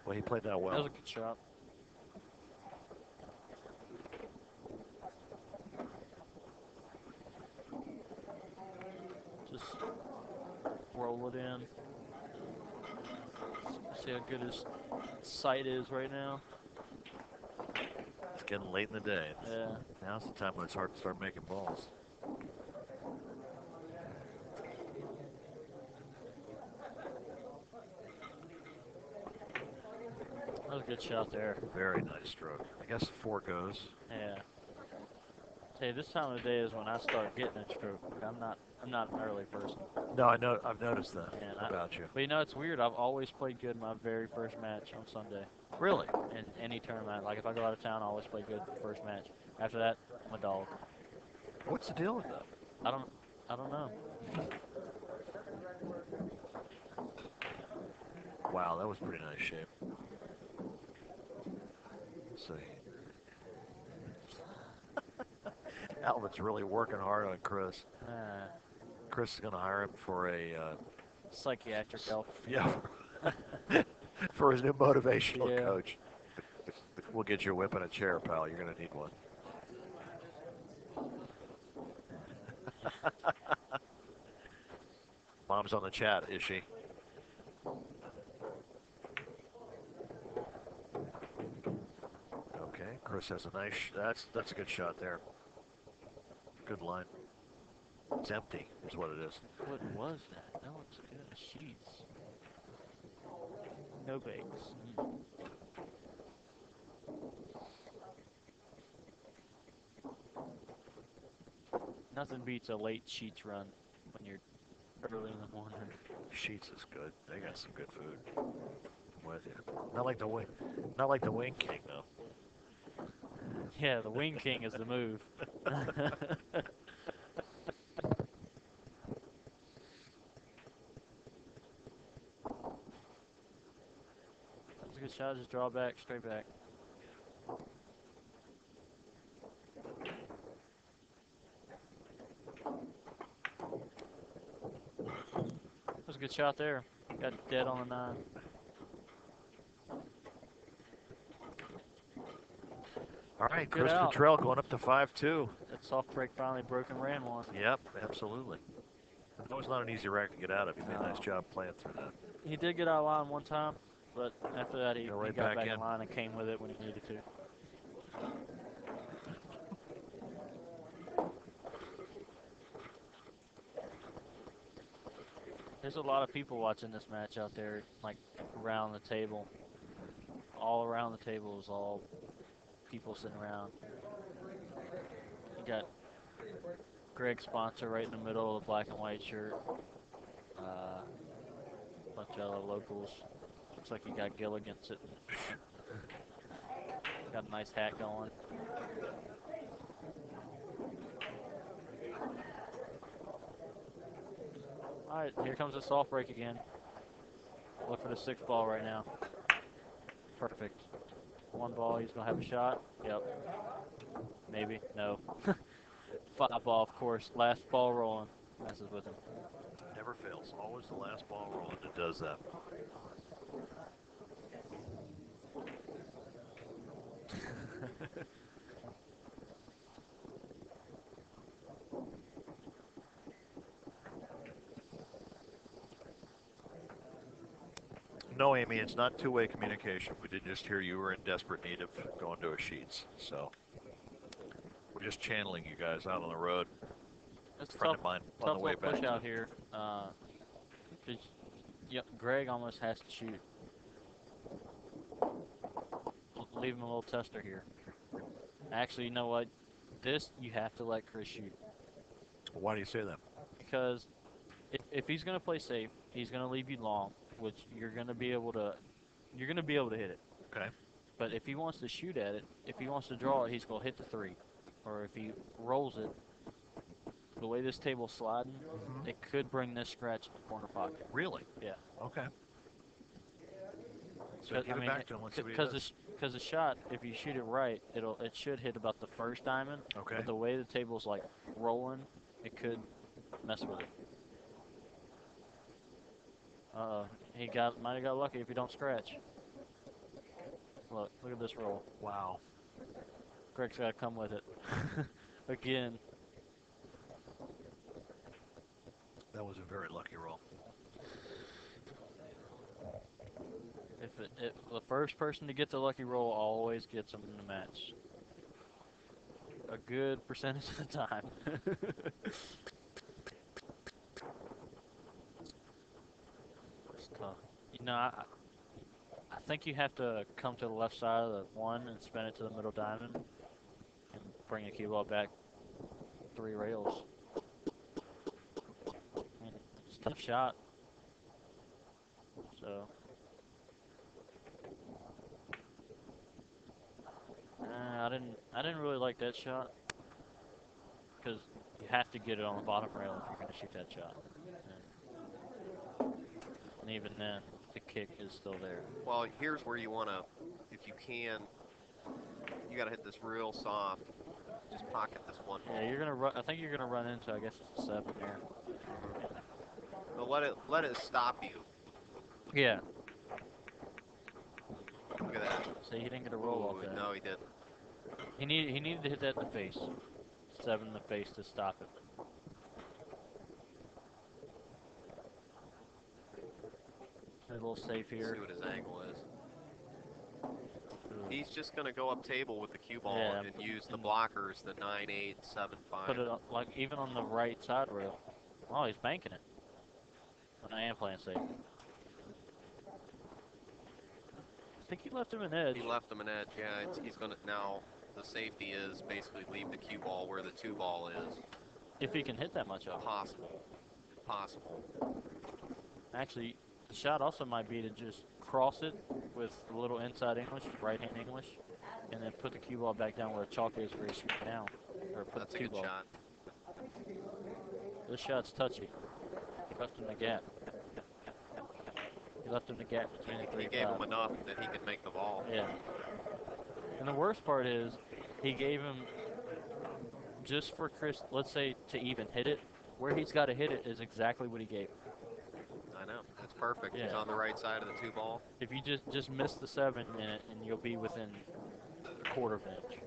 Well, he played that well. That was a good shot. just roll it in. See how good his sight is right now. It's getting late in the day. Yeah. Now's the time when it's hard to start making balls. That was a good shot there. Very nice stroke. I guess 4 goes. Yeah. Hey, this time of the day is when I start getting a stroke. I'm not an early person. No, I know. I've noticed that And about you. But you know, it's weird. I've always played good my very first match on Sunday. Really? In any tournament. Like if I go out of town, I always play good the first match. After that, I'm a dog. What's the deal with that? I don't know. Wow, that was pretty nice shape. Let's see. Alvin's really working hard on Chris. Chris is going to hire him for a Psychiatric help. yeah, for his new motivational Yeah. coach. We'll get you a whip and a chair, pal. You're going to need one. Mom's on the chat, is she? Okay, Chris has a nice. That's a good shot there. Good line. It's empty, is what it is. What was that? That looks good. Sheets. No bakes. Nothing beats a late Sheets run when you're early in the morning. Sheets is good. They got some good food. I'm with you. Not like the wing. Not like the Wing King though. Yeah, the Wing King is the move. That's a good shot. Just draw back, straight back. That was a good shot there. Got dead on the 9. All right, Good Chris out. Futrell going up to 5-2. That soft break finally broke and ran one. Yep, absolutely. That was not an easy rack to get out of. He made a nice job playing through that. He did get out of line one time, but after that he Right got back in. in line and came with it when he needed to. There's a lot of people watching this match out there, like around the table. All around the table is all people sitting around. You got Greg's sponsor right in the middle of the black and white shirt. Bunch of other locals. Looks like you got Gilligan sitting. Got a nice hat going. Alright, here comes the soft break again. Look for the 6th ball right now. Perfect. 1 ball, he's going to have a shot. Yep. Maybe. No. 5 ball, of course. Last ball rolling. Messes with him. Never fails. Always the last ball rolling that does that. No, Amy, it's not two-way communication. We did just hear you were in desperate need of going to a Sheets, so we're just channeling you guys out on the road. It's a friend of mine on the way back. Push out here. Yep, Greg almost has to shoot. Leave him a little tester here. Actually, you know what? This, you have to let Chris shoot. Why do you say that? Because if he's going to play safe, he's going to leave you long, which you're going to be able to hit it. Okay. But if he wants to shoot at it, if he wants to draw it, he's going to hit the 3. Or if he rolls it, the way this table's sliding, it could bring this scratch to the corner pocket. Really? Yeah. Okay. So give it back to him. Let's see what he does. Because the shot, if you shoot it right, it should hit about the first diamond. Okay. But the way the table's like rolling, it could mess with it. He might have got lucky if he don't scratch. Look at this roll. Wow. Greg's got to come with it. Again. That was a very lucky roll. If the first person to get the lucky roll always gets them in the match. A good percentage of the time. It's tough. You know, I think you have to come to the left side of the one and spin it to the middle diamond and bring the cue ball back 3 rails. I mean, it's a tough shot. So, I didn't really like that shot because you have to get it on the bottom rail if you're going to shoot that shot. And even then, the kick is still there. Well, here's where you want to, if you can, you got to hit this real soft. Just pocket this one ball. Yeah, you're gonna run. I think you're gonna run into. I guess it's a 7 here. But let it stop you. Yeah. Look at that. See, he didn't get a roll off that. No, he didn't. He needed to hit that in the face. 7 in the face to stop it. A little safe here. See what his angle is. He's just going to go up table with the cue ball and use the blockers, the 9-8, 7-5. Put it up, like even on the right side rail. Oh, he's banking it. But I am playing safe. I think he left him an edge. He left him an edge, yeah. He's going to, now the safety is basically leave the cue ball where the 2 ball is. If he can hit that much off. Possible. Actually, the shot also might be to just cross it with a little inside English, right-hand English, and then put the cue ball back down where the chalk is where you shoot down. Or put That's the a cue good ball. shot. This shot's touchy. He left him the gap. He left him the gap between the 3 He and gave 5. him enough that he could make the ball. Yeah. And the worst part is, he gave him, just for Chris, let's say, to even hit it, where he's got to hit it is exactly what he gave him. I know. That's perfect. Yeah. He's on the right side of the 2 ball. If you just miss the 7 in it, and you'll be within a quarter of an inch.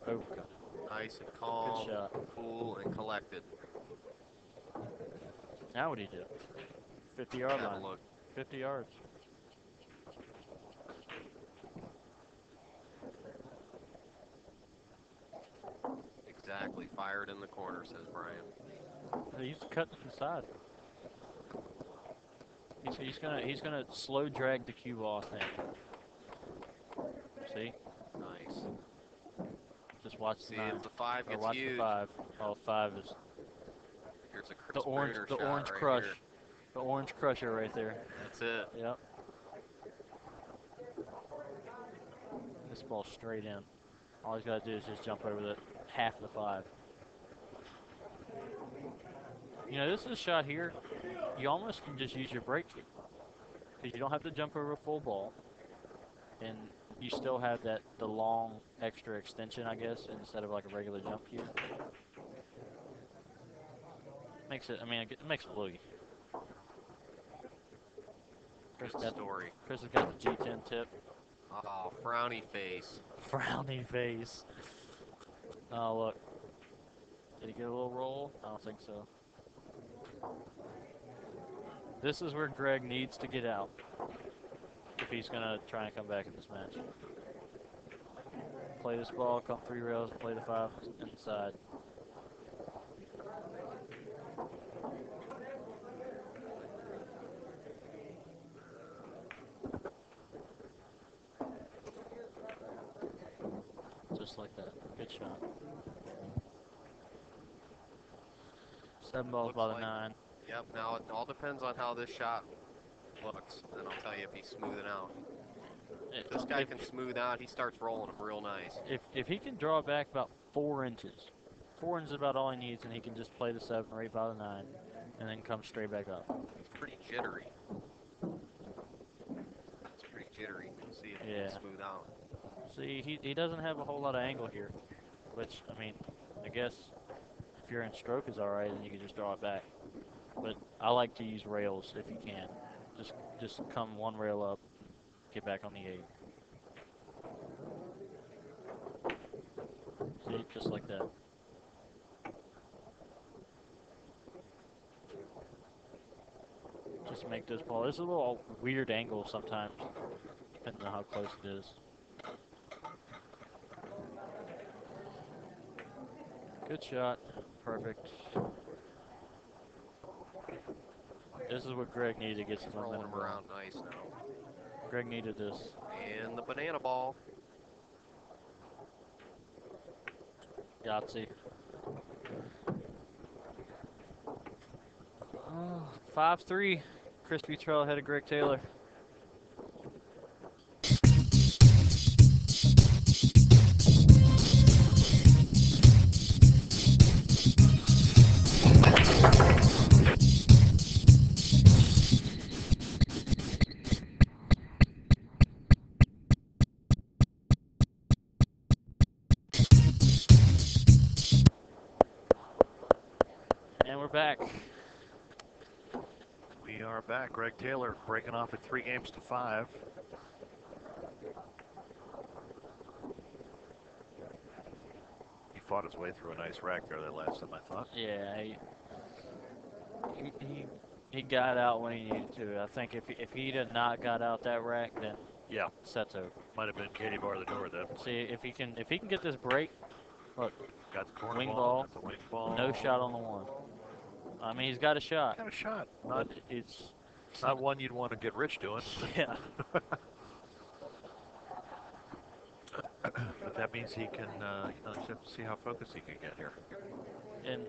Overcut. Nice and calm, Good shot. cool and collected. Now what do you do? 50-yard Have line. a look. 50 yards. Exactly. Fired in the corner, says Brian. He's cutting inside. He's gonna slow drag the cue ball, I think. See? Nice. Just watch See, the 9. if the 5 Or gets watch huge. the 5. Oh, 5 is Here's a Chris the orange Bruner the shot orange right crush. here. The orange crusher right there. That's it. Yep. This ball's straight in. All he's got to do is just jump over the half the 5. You know, this is a shot here. You almost can just use your brake cue. Because you don't have to jump over a full ball. And you still have the long extra extension, I guess, instead of like a regular jump cue. Makes it, I mean, it makes it looky. Good story. Chris has got the G10 tip. Oh, frowny face. Frowny face. Oh, look. Did he get a little roll? I don't think so. This is where Greg needs to get out if he's going to try and come back in this match. Play this ball, come 3 rails, play the 5 inside. Just like that. Good shot. 7 balls Looks by the like, 9. Yep, now it all depends on how this shot looks, and I'll tell you if he's smoothing out. If this guy can smooth out, he starts rolling them real nice. If he can draw back about 4 inches, 4 inches is about all he needs, and he can just play the 7 or 8 by the 9, and then come straight back up. It's pretty jittery. It's pretty jittery. See if he can smooth out. See, he doesn't have a whole lot of angle here, which, I mean, I guess if you're in stroke is alright, then you can just draw it back. But I like to use rails if you can. Just come 1 rail up, get back on the 8. that. Just make this ball. It's a little weird angle sometimes, depending on how close it is. Good shot. Perfect. This is what Greg needed to get some Rolling momentum him around nice now. Greg needed this. And the banana ball. Yahtzee. Oh, 5-3. Chris Futrell ahead of Greg Taylor. And we're back. We are back. Greg Taylor breaking off at 3-5. He fought his way through a nice rack there that last time, I thought. Yeah, he got out when he needed to. I think if he'd have not got out that rack, then Yeah, set's over. might have been Katie bar the door then. See if he can get this break. Look, Got the corner wing ball. ball. Got the wing ball. No shot on the one. I mean, he's got a shot. Got a shot. But it's Not one you'd want to get rich doing. Yeah. But that means he can, just have to see how focused he can get here. And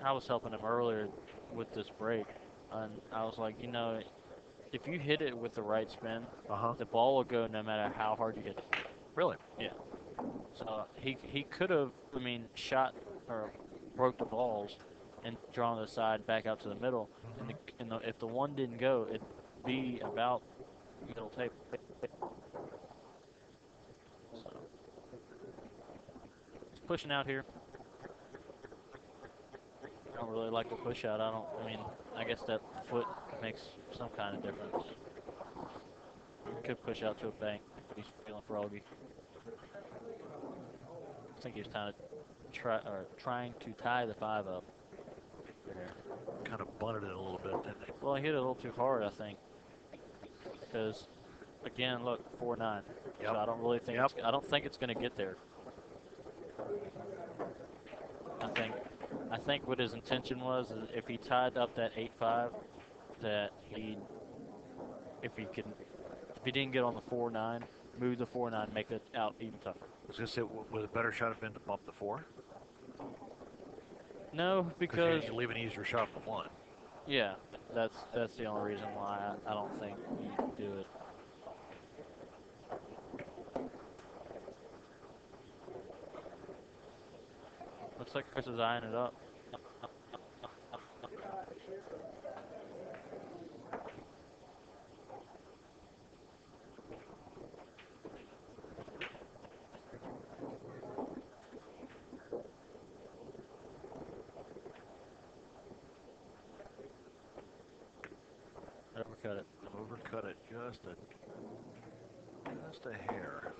I was helping him earlier with this break, and I was like, if you hit it with the right spin, the ball will go no matter how hard you hit it. Really? Yeah. So he could have, shot or broke the balls and drawn to the side back out to the middle, and if the one didn't go, it'd be about middle table. So he's pushing out here. I don't really like the push out. I guess that foot makes some kind of difference. Could push out to a bank if he's feeling froggy. I think he's kind of trying to tie the 5 up. There. Kind of bunted it a little bit, didn't he? Well, he hit it a little too hard, I think. Because, again, look, 4-9. Yep. So I don't really think I don't think it's going to get there. I think what his intention was is if he tied up that 8-5, that if he didn't get on the 4-9, move the 4-9, make it out even tougher. I was going to say, would a better shot have been to bump the 4? No, because you leave an easier shot on the 1. Yeah, that's the only reason why I don't think you do it. Looks like Chris is eyeing it up. Overcut it. Overcut it just a hair.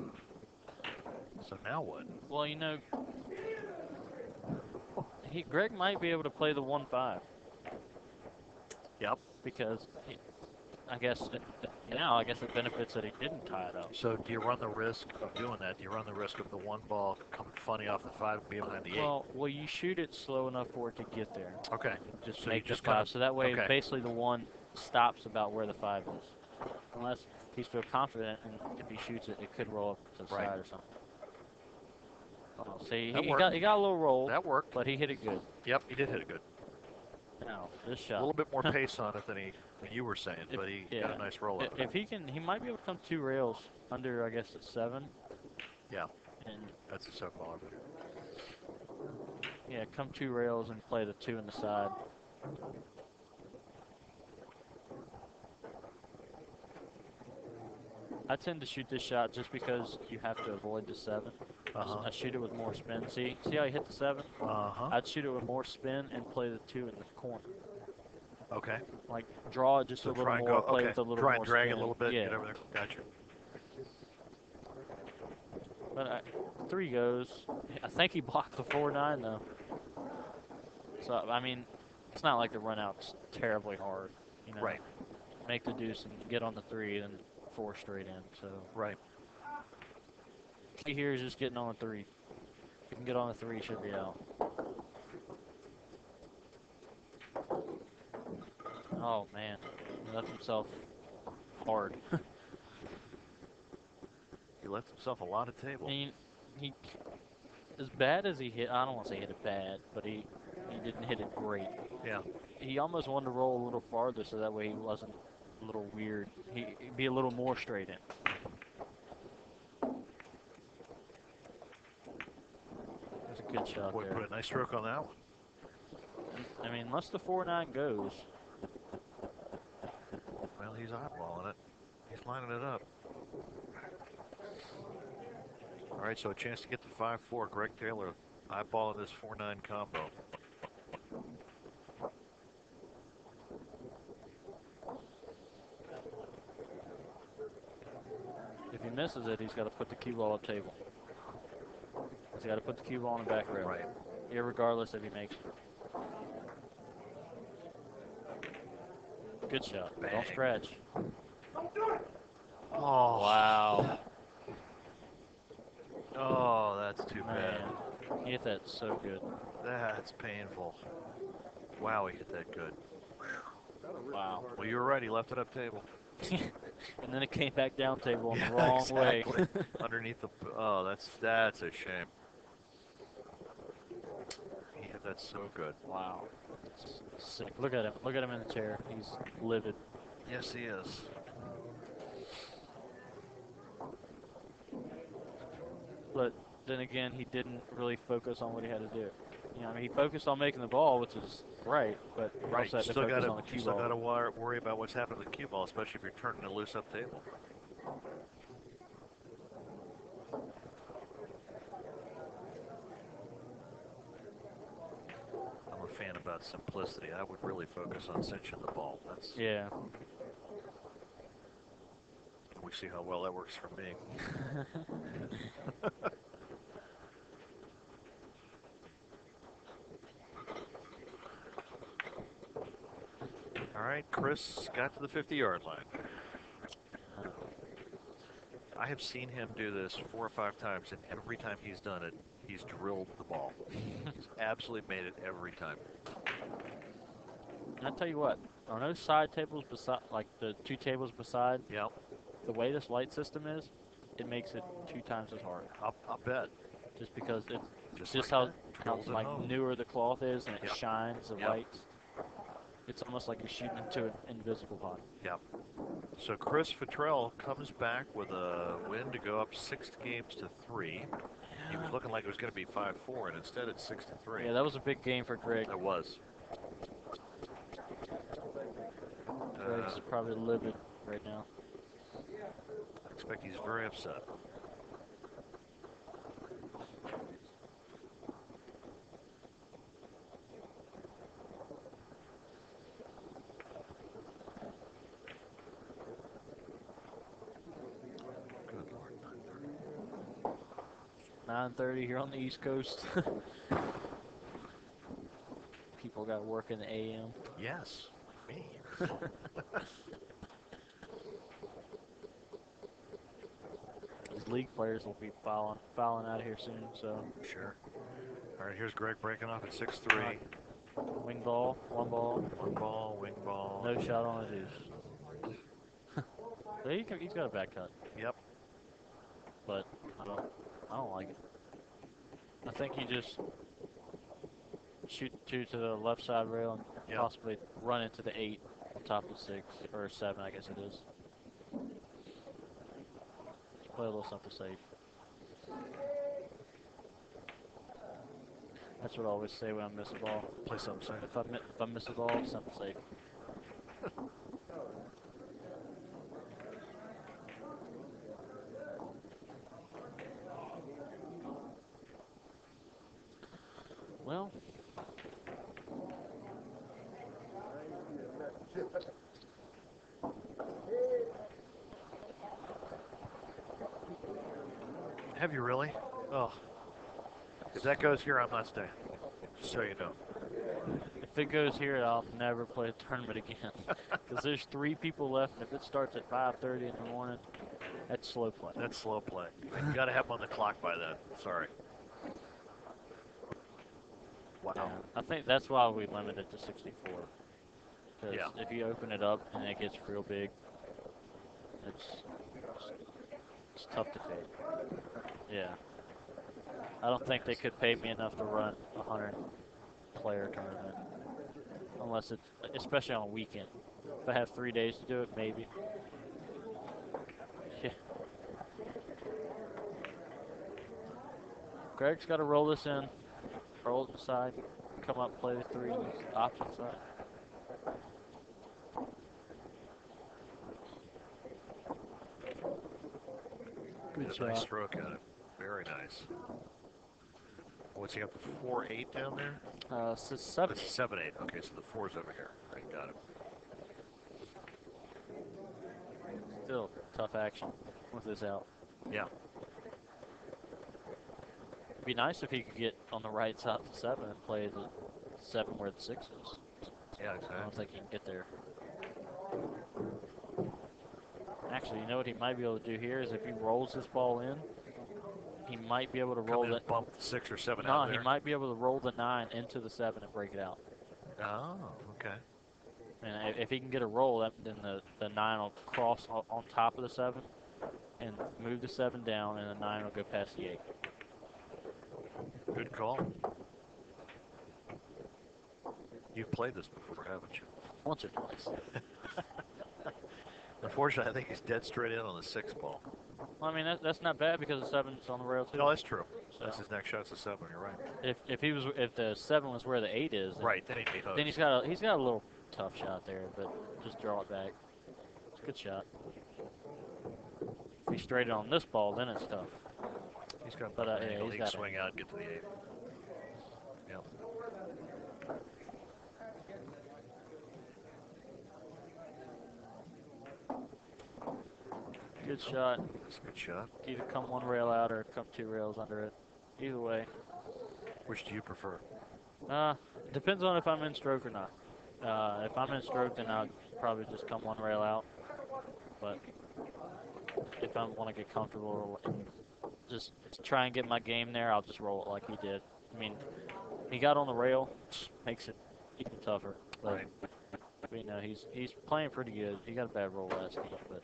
So now what? Well, Greg might be able to play the 1-5. Yep. Because I guess it benefits that he didn't tie it up. So do you run the risk of doing that? Do you run the risk of the 1 ball coming funny off the 5 and being behind the 8? Well, you shoot it slow enough for it to get there. Okay. Just So make you the just 5. So that way, okay. basically, the 1 stops about where the 5 is. Unless he's still confident, and if he shoots it, it could roll up to the side or something. Oh, see, he got a little roll. That worked. But he hit it good. Yep, he did hit it good. Now, this shot. A little bit more pace on it than you were saying, but he got a nice roll up. If he might be able to come 2 rails under, I guess, it's 7. Yeah. And that's a 7 baller. Yeah, come 2 rails and play the 2 in the side. I tend to shoot this shot just because you have to avoid the 7. I shoot it with more spin. See how I hit the 7? I'd shoot it with more spin and play the 2 in the corner. Okay. Like draw it just a little more, play with a little more spin. Try and drag it a little bit, yeah. get over there. Gotcha. But 3 goes. I think he blocked the 4-9 though. So I mean, it's not like the run out's terribly hard. You know, Right. make the deuce and get on the 3, and 4 straight in. So Right. key here is just getting on the 3. If you can get on the 3, should be out. Oh man, he left himself hard. He left himself a lot of table. He as bad as he hit. I don't want to say hit it bad, but he didn't hit it great. Yeah. He almost wanted to roll a little farther so that way he wasn't a little weird. He'd be a little more straight in. That's a good shot Boy, there. put a nice stroke on that one. I mean, unless the 4-9 goes. Well, he's eyeballing it. He's lining it up. All right, so a chance to get to 5-4. Greg Taylor eyeballing this 4-9 combo. If he misses it, he's got to put the cue ball up table. He's got to put the cue ball on the back rail. Right. Irregardless if he makes it. Good shot. Bang. Don't scratch. Oh. Wow. Oh, that's too bad. Man. He hit that so good. That's painful. Wow, he hit that good. Wow. Well, you were right. He left it up table. And then it came back down table in Yeah, the wrong exactly. way. Underneath the. Oh, that's a shame. He hit that so good. Wow. It's sick. Look at him. Look at him in the chair. He's livid. Yes, he is. But then again, he didn't really focus on what he had to do. You know, I mean, he focused on making the ball, which is right, but he Right. also had to Still focus got on the to cue still ball. got to worry about what's happening with the cue ball, especially if you're turning a loose up table. I'm a fan about simplicity. I would really focus on cinching the ball. That's Yeah. we see how well that works for me. All right, Chris got to the 50-yard line. I have seen him do this 4 or 5 times, and every time he's done it, he's drilled the ball. He's absolutely made it every time. I tell you what, on those side tables beside, like the 2 tables beside, Yep. the way this light system is, it makes it 2 times as hard. I'll bet. Just because it's like just how drills at like home. newer the cloth is, and it Yep. shines the Yep. lights. It's almost like you're shooting into an invisible pot. Yep. So Chris Futrell comes back with a win to go up 6 games to 3. He was looking like it was going to be 5-4, and instead it's 6-3. Yeah, that was a big game for Greg. It was. Greg's probably livid right now. I expect he's very upset. Good Lord, 9:30 here on the East Coast. People got work in the AM. yes, like me. These league players will be filing out of here soon. So Sure. All right, here's Greg breaking off at 6-3. wing ball, 1 ball, 1 ball, wing ball. no shot on a deuce. So he's got a back cut, Yep. but I don't like it. I think you just shoot 2 to the left side rail and Yep. possibly run into the 8 on top of 6 or 7, I guess it is. Just play a little something safe. That's what I always say when I miss a ball. Play something safe. If I miss a ball, something safe. Well, Have you really? Oh, If that goes here, I'm not staying. Just so you know. if it goes here, I'll never play a tournament again. Because there's 3 people left, and if it starts at 5:30 in the morning, that's slow play. That's slow play. You got to have them on the clock by then. Sorry. Wow. Yeah, I think that's why we limit it to 64. Because Yeah. if you open it up and it gets real big, it's tough to fade. Yeah. I don't think they could pay me enough to run a 100-player tournament. Unless it's, especially on a weekend. If I have 3 days to do it, maybe. Yeah. Greg's got to roll this in, roll it inside, come up, play the 3 option side. Good Nice shot. stroke at it. Very nice. What's he up to? 4-8 down there? 7. This is 7-8. Okay, so the 4's over here. Right, got it. Still tough action with this out. Yeah. It'd be nice if he could get on the right side to 7 and play the 7 where the 6 is. Yeah, I don't exactly. think he can get there. Actually, you know what he might be able to do here is if he rolls this ball in, he might be able to roll that. Bump the 6 or 7 No, out there. he might be able to roll the 9 into the 7 and break it out. Oh, okay. And if he can get a roll, then the 9 will cross on top of the 7 and move the 7 down, and the 9 will go past the 8. Good call. You've played this before, haven't you? Once or twice. Unfortunately, I think he's dead straight in on the 6 ball. Well, I mean, that's not bad because the 7's on the rail too. No, that's true. So That's his next shot's a 7. You're right. if the 7 was where the 8 is, Right, then he'd be hooked. then he's got a little tough shot there, but just draw it back. It's a good shot. If he straight it on this ball, then it's tough. He's got But, an yeah, angle. he's He can got swing it. out and get to the 8. Yep. Good shot. That's a good shot. Either come 1 rail out or come 2 rails under it. Either way. Which do you prefer? Depends on if I'm in stroke or not. If I'm in stroke, then I'll probably just come 1 rail out. But if I want to get comfortable and just try and get my game there, I'll just roll it like he did. I mean, he got on the rail, makes it even tougher. But, Right. you know, he's playing pretty good. He got a bad roll last game, but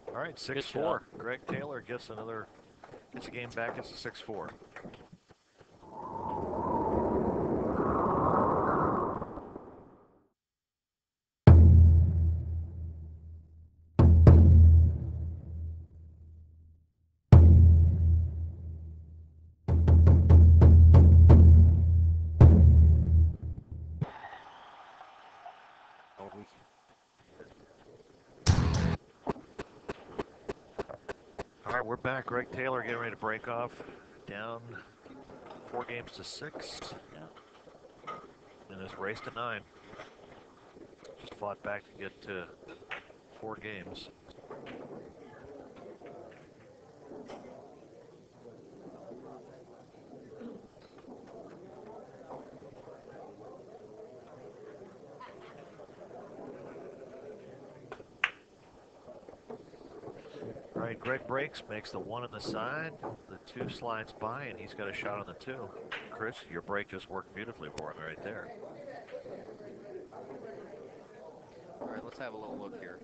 All right, Good 6-4. shot. Greg Taylor gets a game back. It's a 6-4. All right, we're back. Greg Taylor getting ready to break off. Down 4 games to 6. yeah. In this race to 9. Just fought back to get to 4 games. All right, Greg breaks, makes the 1 on the side. The 2 slides by, and he's got a shot on the 2. Chris, your break just worked beautifully for him right there. All right, let's have a little look here.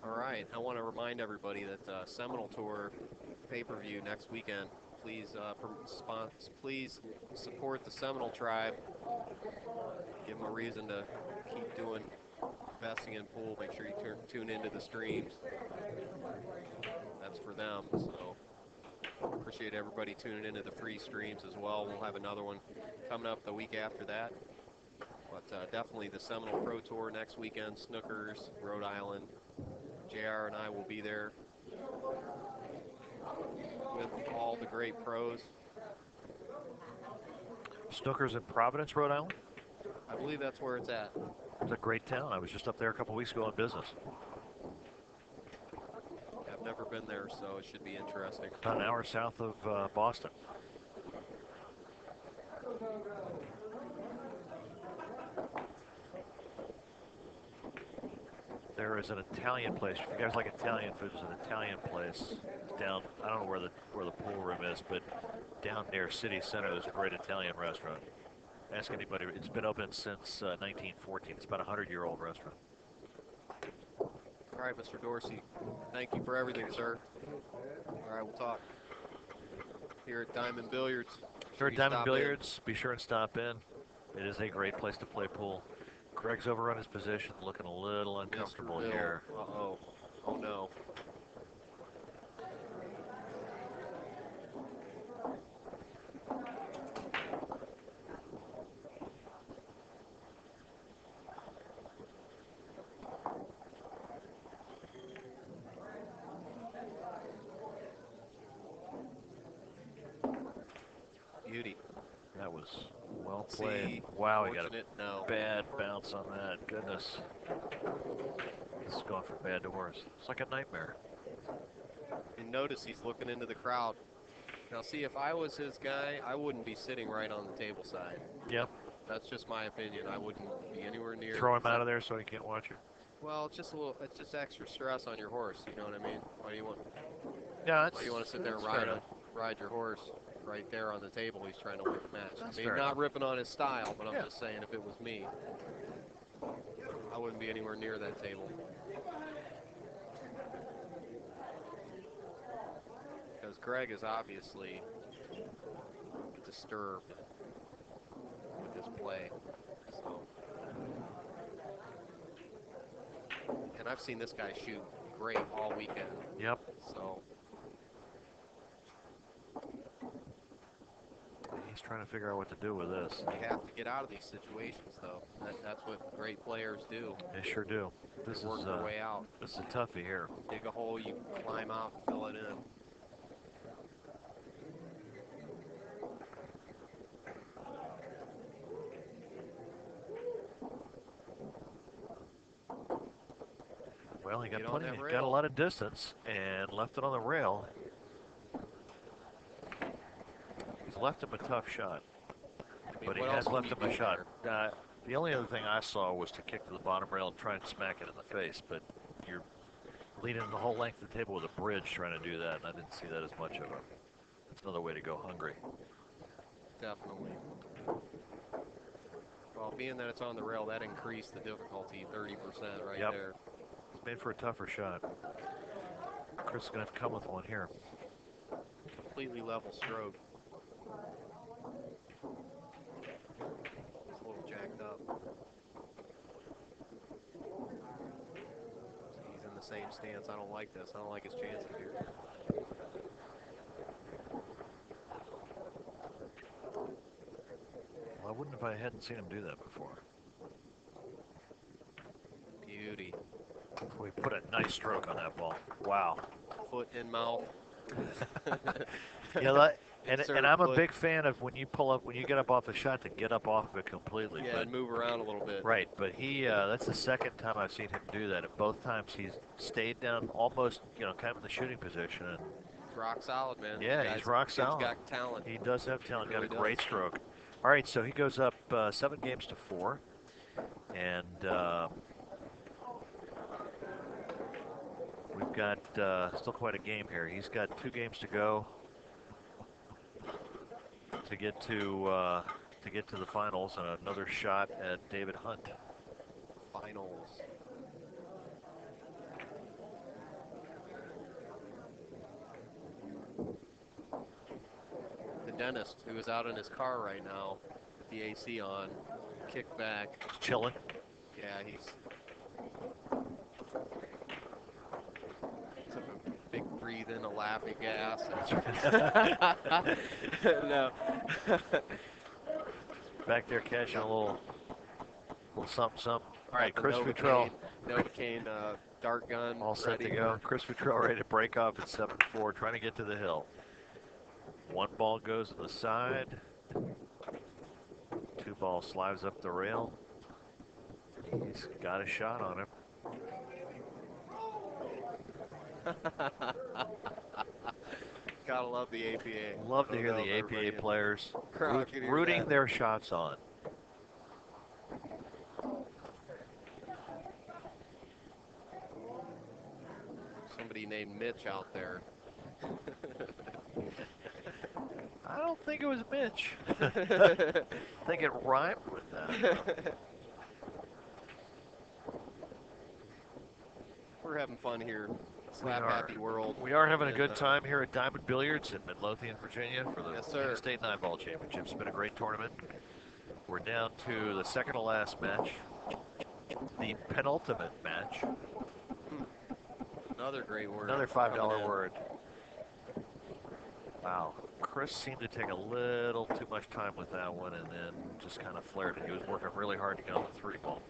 All right, I want to remind everybody that Seminole Tour pay-per-view next weekend. Please, please support the Seminole tribe. Give them a reason to keep doing investing in pool. Make sure you tune into the streams. That's for them. So appreciate everybody tuning into the free streams as well. We'll have another one coming up the week after that. But definitely the Seminole Pro Tour next weekend. Snookers, Rhode Island. JR and I will be there with all the great pros. Snooker's in Providence, Rhode Island. I believe that's where it's at. It's a great town. I was just up there a couple weeks ago on business. I've never been there, so it should be interesting. About an hour south of Boston. There is an Italian place. If you guys like Italian food, there's an Italian place down. I don't know where the pool room is, but down near City Center, there's a great Italian restaurant. Ask anybody. It's been open since 1914. It's about a 100-year-old restaurant. All right, Mr. Dorsey. Thank you for everything, sir. All right, we'll talk. Here at Diamond Billiards. Here at Diamond Billiards, be sure and stop in. It is a great place to play pool. Greg's overrun his position, looking a little uncomfortable here. Uh-oh. Oh, no. Beauty. That was well played. Wow, he got a bad bounce on that. Goodness. This is going from bad to worse. It's like a nightmare. And notice he's looking into the crowd. Now, see, if I was his guy, I wouldn't be sitting right on the table side. Yep. That's just my opinion. I wouldn't be anywhere near. Throw him out of there so he can't watch it. Well, it's just a little. It's just extra stress on your horse. You know what I mean? Why do you want? Yeah, why do you want to sit there and ride your horse right there on the table? He's trying to win the match. That's I mean, not ripping on his style, but I'm just saying, if it was me, I wouldn't be anywhere near that table. Because Greg is obviously disturbed with his play. So. And I've seen this guy shoot great all weekend. Yep. So. He's trying to figure out what to do with this. You have to get out of these situations, though. That's what great players do. They sure do. This they work their way out. This is a toughie here. Dig a hole, you climb out, and fill it in. Well, he got got a lot of distance and left it on the rail. He's left him a tough shot, but he has left him a shot. The only other thing I saw was to kick to the bottom rail and try and smack it in the face, but you're leading the whole length of the table with a bridge trying to do that, and I didn't see that as much of a. That's another way to go hungry. Definitely. Well, being that it's on the rail, that increased the difficulty 30% right there. It's made for a tougher shot. Chris is going to have to come with one here. Completely level stroke. It's a little jacked up. He's in the same stance. I don't like this. I don't like his chances here. Well, I wouldn't if I hadn't seen him do that before. Beauty. We put a nice stroke on that ball. Wow. Foot in mouth. And I'm a big fan of when you get up off the shot, to get up off of it completely. Yeah, and move around a little bit. Right, but that's the second time I've seen him do that. And both times he's stayed down almost, kind of in the shooting position. And he's rock solid, man. Yeah, he's rock solid. He's got talent. He does have talent. He really got a great stroke. All right, so he goes up 7 games to 4. And we've got still quite a game here. He's got 2 games to go to get to the finals, and another shot at David Hunt. Finals. The dentist, who is out in his car right now with the AC on, kicked back. He's chilling. Yeah, he's took a big breathe in, a laugh at gas. No. Back there catching a little something. All right, Chris Futrell. Novocaine dart gun. All set to go. Chris Futrell ready to break off at 7-4, trying to get to the hill. One ball goes to the side. ball slides up the rail. He's got a shot on it. Gotta love the APA. Love to hear the APA players rooting their shots on. Somebody named Mitch out there. I don't think it was Mitch. I think it rhymed with that. We're having fun here. Slap happy world. We are having a good time here at Diamond Billiards in Midlothian, Virginia for the Virginia State 9-Ball Championship. It's been a great tournament. We're down to the second to last match, the penultimate match. Another great word. Another $5 word. Wow. Chris seemed to take a little too much time with that one and then just kind of flared it. He was working really hard to get on the 3-ball.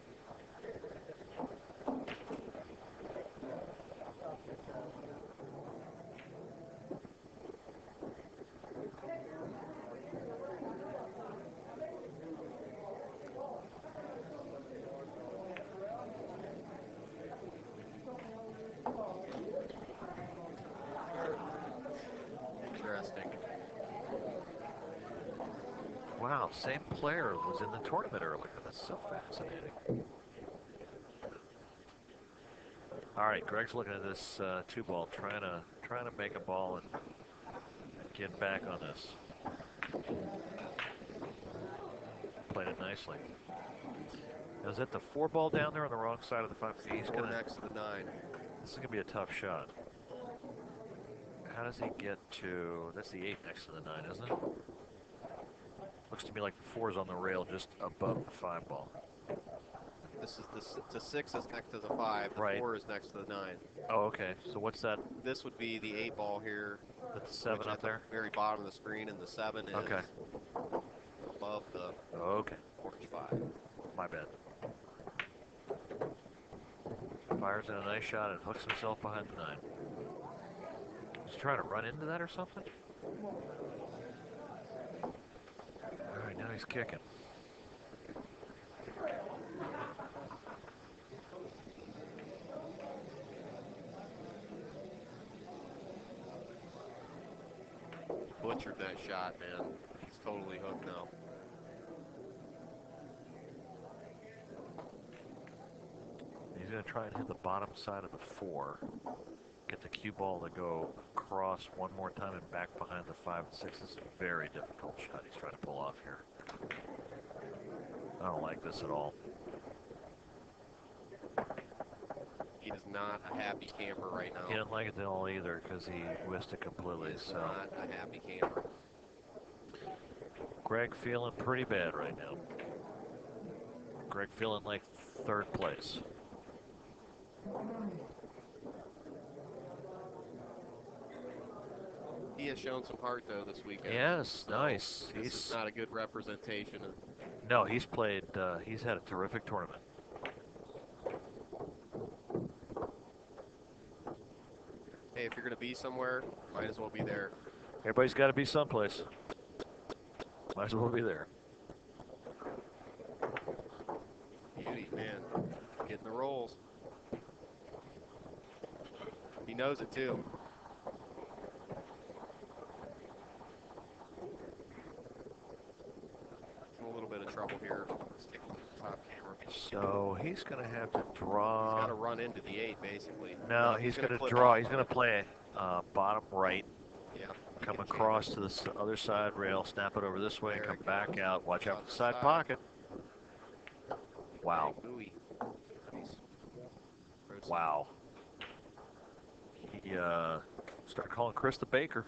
Interesting. Wow, same player was in the tournament earlier. That's so fascinating. All right, Greg's looking at this 2-ball, trying to make a ball and get back on this. Played it nicely. Now, is that the 4-ball down there on the wrong side of the 5? He's going next to the 9. This is gonna be a tough shot. How does he get to? That's the 8 next to the 9, isn't it? Looks to me like the 4 is on the rail just above the 5-ball. This is the 6 is next to the 5. The right. 4 is next to the 9. Oh, okay. So what's that? This would be the 8-ball here. That's the 7 up there. The very bottom of the screen, and the 7 is above the orange 5. My bad. Fires in a nice shot and hooks himself behind the 9. He's trying to run into that or something? All right, now he's kicking. Butchered that shot, man. He's totally hooked now. He's going to try and hit the bottom side of the 4. Get the cue ball to go across one more time and back behind the 5 and 6. This is a very difficult shot he's trying to pull off here. I don't like this at all. He is not a happy camper right now. He didn't like it at all either because he whiffed it completely. He is not a happy camper. Greg feeling pretty bad right now. Greg feeling like 3rd place. He has shown some heart, though, this weekend. Yes, so nice. This is not a good representation. No, he's played, he's had a terrific tournament. Hey, if you're going to be somewhere, might as well be there. Everybody's got to be someplace. Might as well be there. Beauty, man. Getting the rolls. He knows it, too. In a little bit of trouble here. Let's take a look at the top camera. So he's going to have to draw. He's got to run into the 8, basically. No, he's going to draw. He's going to play bottom right. Yeah. Come across to the other side rail, snap it over this way, come back out. Watch out for the side pocket. Wow. Wow. He started calling Chris the Baker.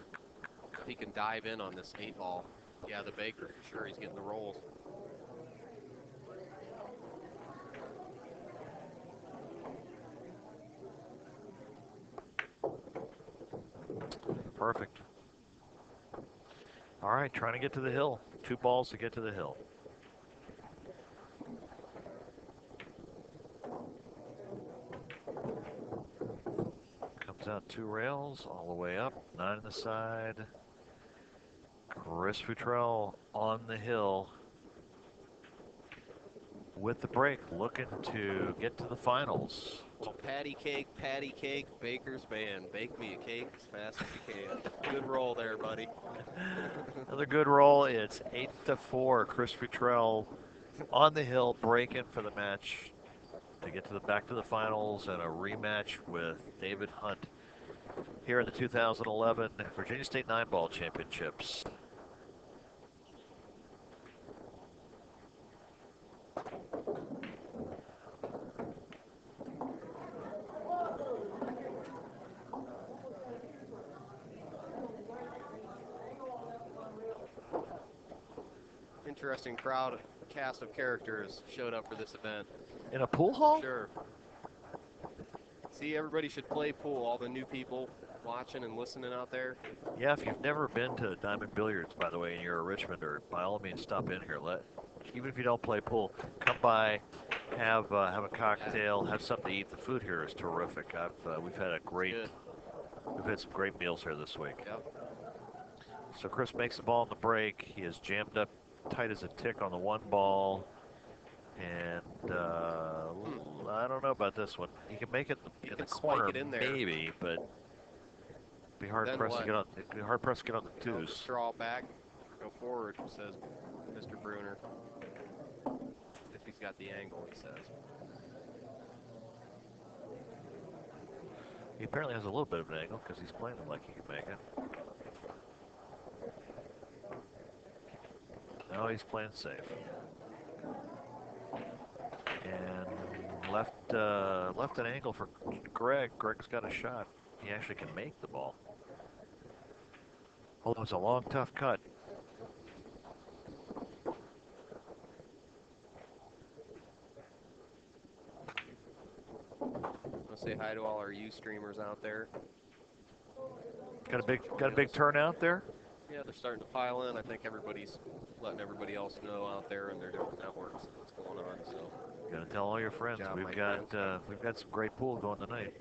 He can dive in on this 8-ball. Yeah, the Baker for sure. He's getting the rolls. Perfect. All right, trying to get to the hill. 2 balls to get to the hill. Comes out 2 rails, all the way up, 9 on the side. Chris Futrell on the hill. with the break, looking to get to the finals. So patty cake, baker's band. Bake me a cake as fast as you can. Good roll there, buddy. Another good roll. It's 8-4. Chris Futrell on the hill, breaking for the match to get to the back to the finals and a rematch with David Hunt here in the 2011 Virginia State 9-ball championships. Interesting crowd, cast of characters showed up for this event. In a pool hall? Sure. See, everybody should play pool. All the new people watching and listening out there. Yeah, if you've never been to Diamond Billiards, by the way, and you're a Richmonder, by all means, stop in here. Even if you don't play pool, come by, have a cocktail, have something to eat. The food here is terrific. We've had some great meals here this week. Yep. So Chris makes the ball in the break. He is jammed up tight as a tick on the one ball. And I don't know about this one. He can make it in the corner, spike it in there. maybe, but be hard pressed to get on the twos. Just draw back, go forward, says Mr. Bruner. If he's got the angle, he says. He apparently has a little bit of an angle because he's playing it like he can make it. No, he's playing safe. And left an angle for Greg. Greg's got a shot. He actually can make the ball. Although it's a long, tough cut. I'll say hi to all our streamers out there. Got a big turnout there. Yeah, they're starting to pile in. I think everybody's letting everybody else know out there in their different networks what's going on. So, gotta tell all your friends. We've got some great pool going tonight.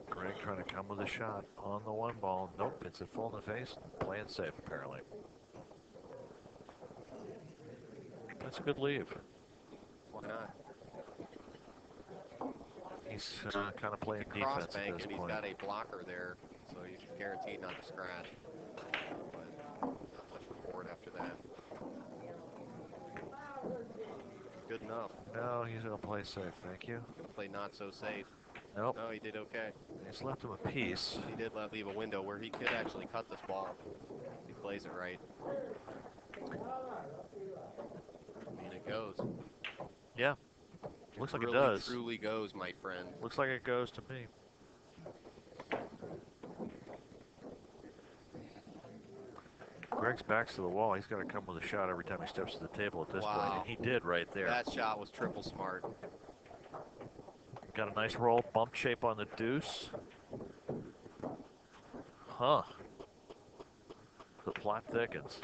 Greg trying to come with a shot on the one ball. Nope, it's a full in the face. Playing safe apparently. That's a good leave. Why not? He's kind of playing defense at this and point. He's got a blocker there, so he's guaranteed not to scratch. But not much reward after that. Good enough. No, he's going to play safe, thank you. Play not so safe. Nope. No, he did okay. He's left him a piece. He did leave a window where he could actually cut this ball if he plays it right. I mean, it goes. Yeah. Looks like really, it does. Truly goes, my friend. Looks like it goes to me. Greg's back's to the wall. He's got to come with a shot every time he steps to the table at this point. And he did right there. That shot was triple smart. Got a nice roll, bump shape on the deuce. Huh. The plot thickens.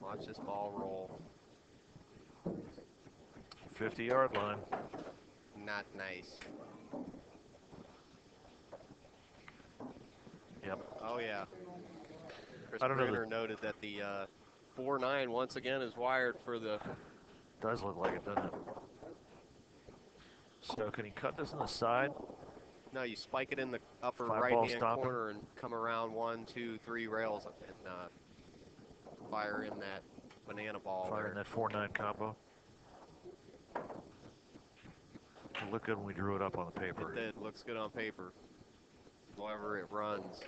Watch this ball roll. 50-yard line. Not nice. Yep. Oh, yeah. Chris Bruner noted that the 4-9 once again is wired for the... Does look like it, doesn't it? So can he cut this on the side? No, you spike it in the upper right-hand corner and come around 1, 2, 3 rails and fire in that banana ball. Fire in that 4-9 combo. It looked good when we drew it up on the paper. It did. Looks good on paper. However it runs.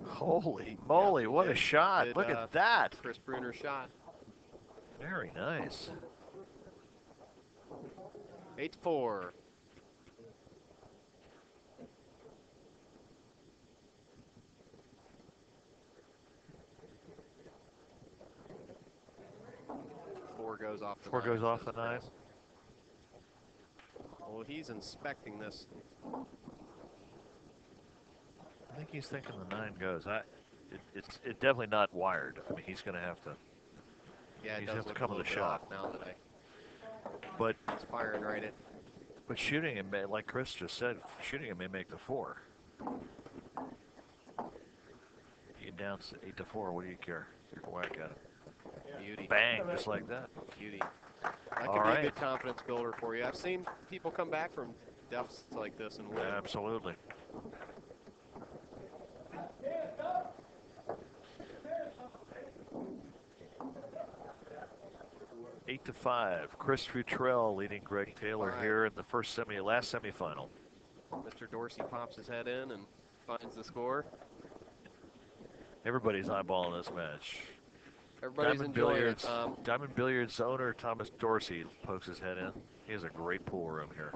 Holy moly, what a shot. Look at that. Chris Bruner shot. Very nice. 8-4. Four goes off the 4 goes off the 9. Well, he's inspecting this think he's thinking the 9 goes. It's definitely not wired. I mean, he's going to have to. Yeah, it He's does have to look come a with little a bit shot. off now that But he's firing right at. But shooting him, like Chris just said, shooting him may make the 4. You get down 8-4. What do you care? Take a whack at it. Beauty. Bang, just like that. Beauty. That All could be right. a good confidence builder for you. I've seen people come back from deficits like this and win. Absolutely. Eight to 5. Chris Futrell leading Greg Taylor here in the last semifinal. Mr. Dorsey pops his head in and finds the score. Everybody's eyeballing this match. Everybody's enjoying it. Diamond Billiards owner Thomas Dorsey pokes his head in. He has a great pool room here.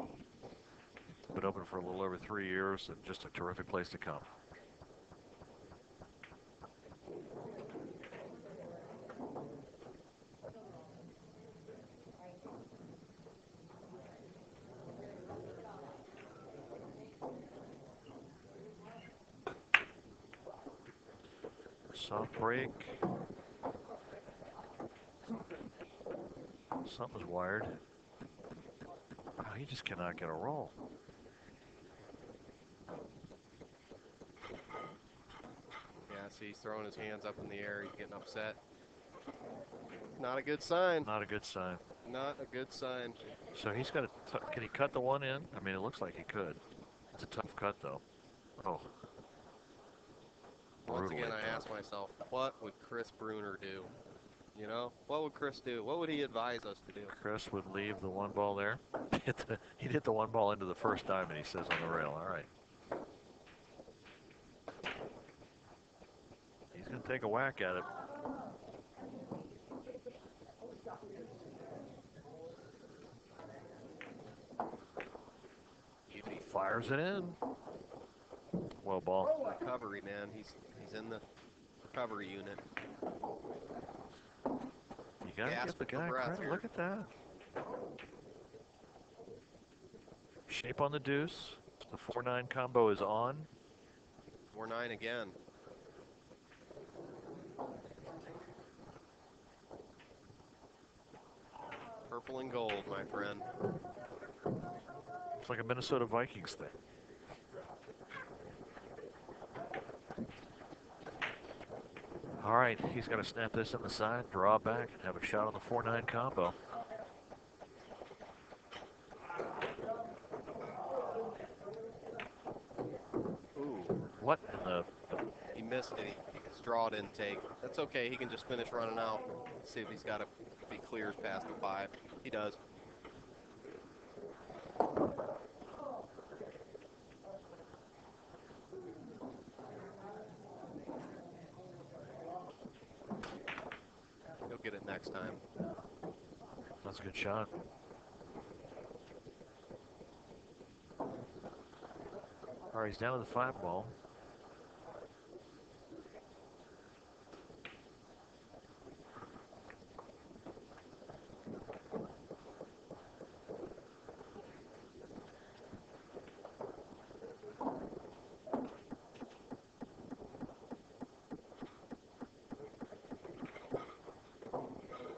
Been open for a little over 3 years and just a terrific place to come. Soft break. Something's wired. Oh, he just cannot get a roll. Yeah, see, he's throwing his hands up in the air. He's getting upset. Not a good sign. Not a good sign. Not a good sign. So he's got to. Can he cut the 1 in? I mean, it looks like he could. It's a tough cut, though. Oh. Once again, I tough. ask myself, what would Chris Bruner do? You know, what would Chris do? What would he advise us to do? Chris would leave the 1 ball there. He'd hit the 1 ball into the first diamond, he says, on the rail. All right. He's going to take a whack at it. He fires it in. Well, ball. Recovery, man. He's in the recovery unit. You got to give the guy credit. Here. Look at that. Shape on the deuce. The 4-9 combo is on. 4-9 again. Purple and gold, my friend. It's like a Minnesota Vikings thing. All right, he's got to snap this on the side, draw back, and have a shot on the 4-9 combo. Ooh. What in the... He missed it. His draw didn't take. That's okay. He can just finish running out. See if if he clears past the 5. He does. He'll get it next time. That's a good shot. All right, he's down to the 5 ball.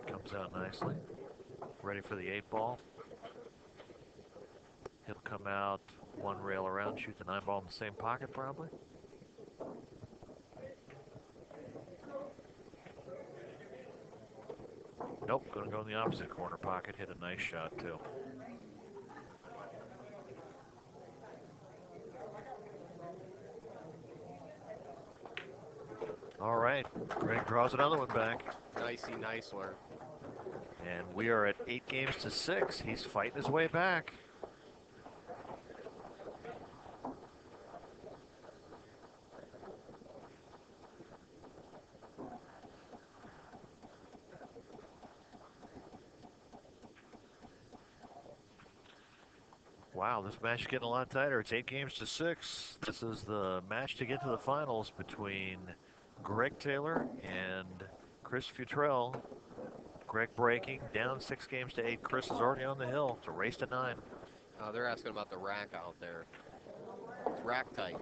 Comes out nicely. Ready for the 8 ball. He'll come out 1 rail around, shoot the 9 ball in the same pocket probably. Nope, gonna go in the opposite corner pocket, hit a nice shot too. All right, Greg draws another one back. Nicey, nice one. And we are at 8 games to 6. He's fighting his way back. Wow, this match is getting a lot tighter. It's 8 games to 6. This is the match to get to the finals between Greg Taylor and Chris Futrell. Greg breaking, down 6 games to 8. Chris is already on the hill. It's a race to 9. They're asking about the rack out there. It's rack tight.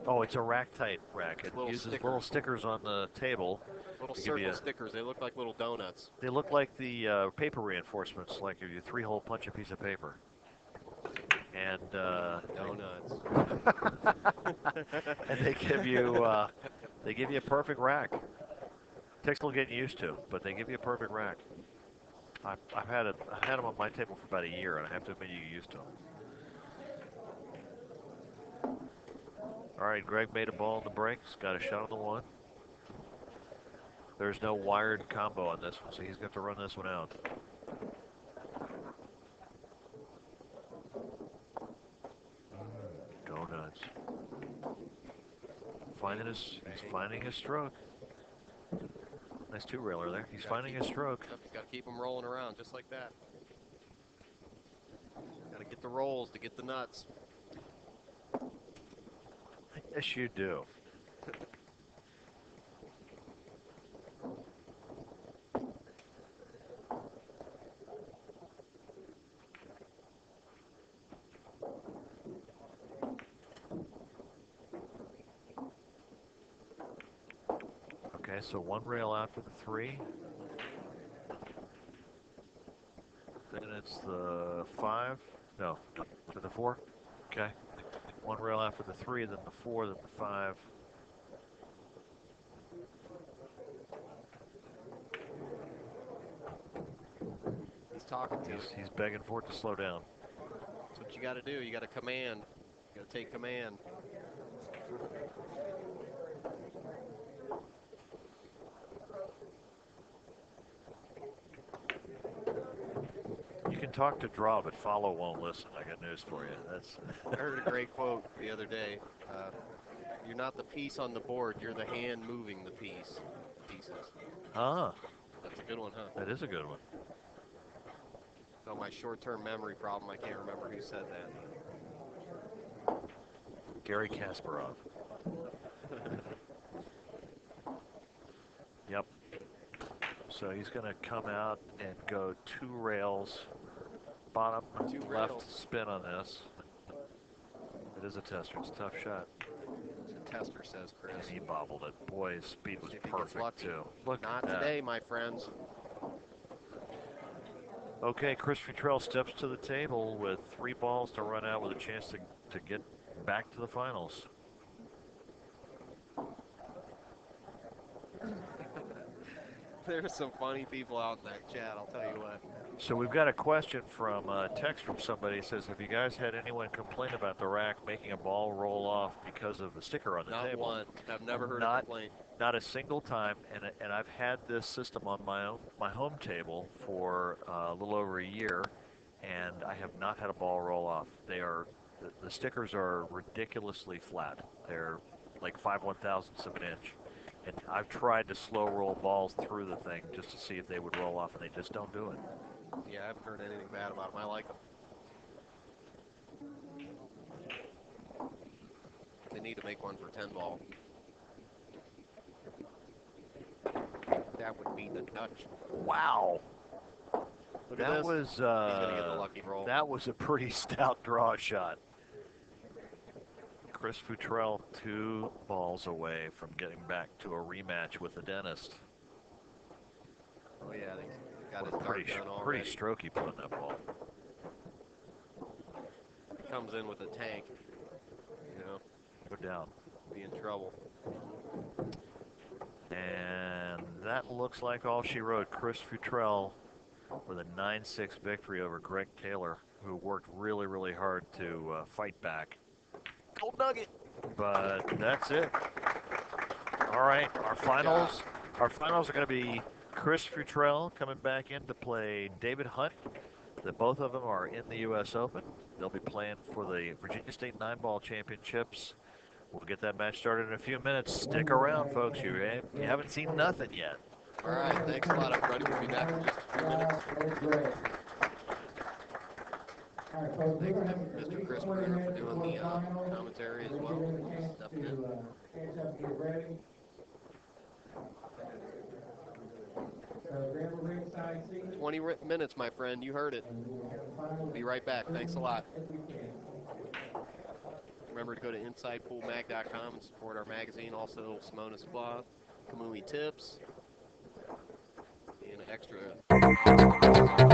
Oh, it's a rack-tight rack. It Little uses stickers. little stickers on the table. Little to give you circle stickers. They look like little donuts. They look like the paper reinforcements, like if you three-hole punch a piece of paper. And Donuts. and they give you a perfect rack. Takes a little getting used to, but they give you a perfect rack. I've had them on my table for about a year, and I have to admit you get used to them. All right, Greg made a ball in the breaks, got a shot on the one. There's no wired combo on this one, so he's got to run this one out. Go nuts. He's finding his stroke. Nice two-railer there. He's finding his stroke. Yep, he's got to keep them rolling around just like that. Got to get the rolls to get the nuts. Yes, you do. Okay, so one rail out for the three. Then it's the five. No, for the four. Okay. One rail out for the three, then the four, then the five. He's talking to it. He's begging for it to slow down. That's what you got to do. You got to command. You got to take command. You can talk to draw, but follow won't listen. I got news for you. That's. I heard a great quote the other day. You're not the piece on the board. You're the hand moving the pieces. Ah. That's a good one, huh? That is a good one. So my short-term memory problem, I can't remember who said that. Gary Kasparov. Yep. So he's going to come out and go two rails, bottom left spin on this. It is a tester. It's a tough shot. It's a tester, says Chris. And he bobbled it. Boy, his speed was perfect, too. Look Not at that. today, my friends. Okay, Chris Futrell steps to the table with 3 balls to run out with a chance to get back to the finals. There's some funny people out in that chat, I'll tell you what. So we've got a question from a text from somebody. It says, have you guys had anyone complain about the rack making a ball roll off because of the sticker on the table? Not one. I've never heard a complaint. Not a single time, and I've had this system on my home table for a little over a year, and I have not had a ball roll off. The stickers are ridiculously flat. They're like 5/1000ths of an inch. And I've tried to slow roll balls through the thing just to see if they would roll off, and they just don't do it. Yeah, I haven't heard anything bad about them. I like them. They need to make one for 10 ball. That would be the Dutch. Wow. Look at this. He's gonna get the lucky roll. That was a pretty stout draw shot. Chris Futrell 2 balls away from getting back to a rematch with the dentist. Oh yeah, they got his pretty dart done already. Pretty strokey putting that ball. He comes in with a tank, you know. No doubt. Be in trouble. And that looks like all she wrote. Chris Futrell with a 9-6 victory over Greg Taylor, who worked really, really hard to fight back. Gold nugget. But that's it. All right, our finals are going to be Chris Futrell coming back in to play David Hunt. Both of them are in the U.S. Open. They'll be playing for the Virginia State 9-ball championships. We'll get that match started in a few minutes. Stick around, folks. You haven't seen nothing yet. All right, thanks a lot, everybody. We'll be back in just a few minutes. Thank Mr. Chris Bruner for doing the commentary as well. Stepping in. 20 minutes, my friend. You heard it. Be right back. Thanks a lot. Remember Remember to go to InsidePoolMag.com and support our magazine. Also, Simonis Cloth, Kamui Tips, and extra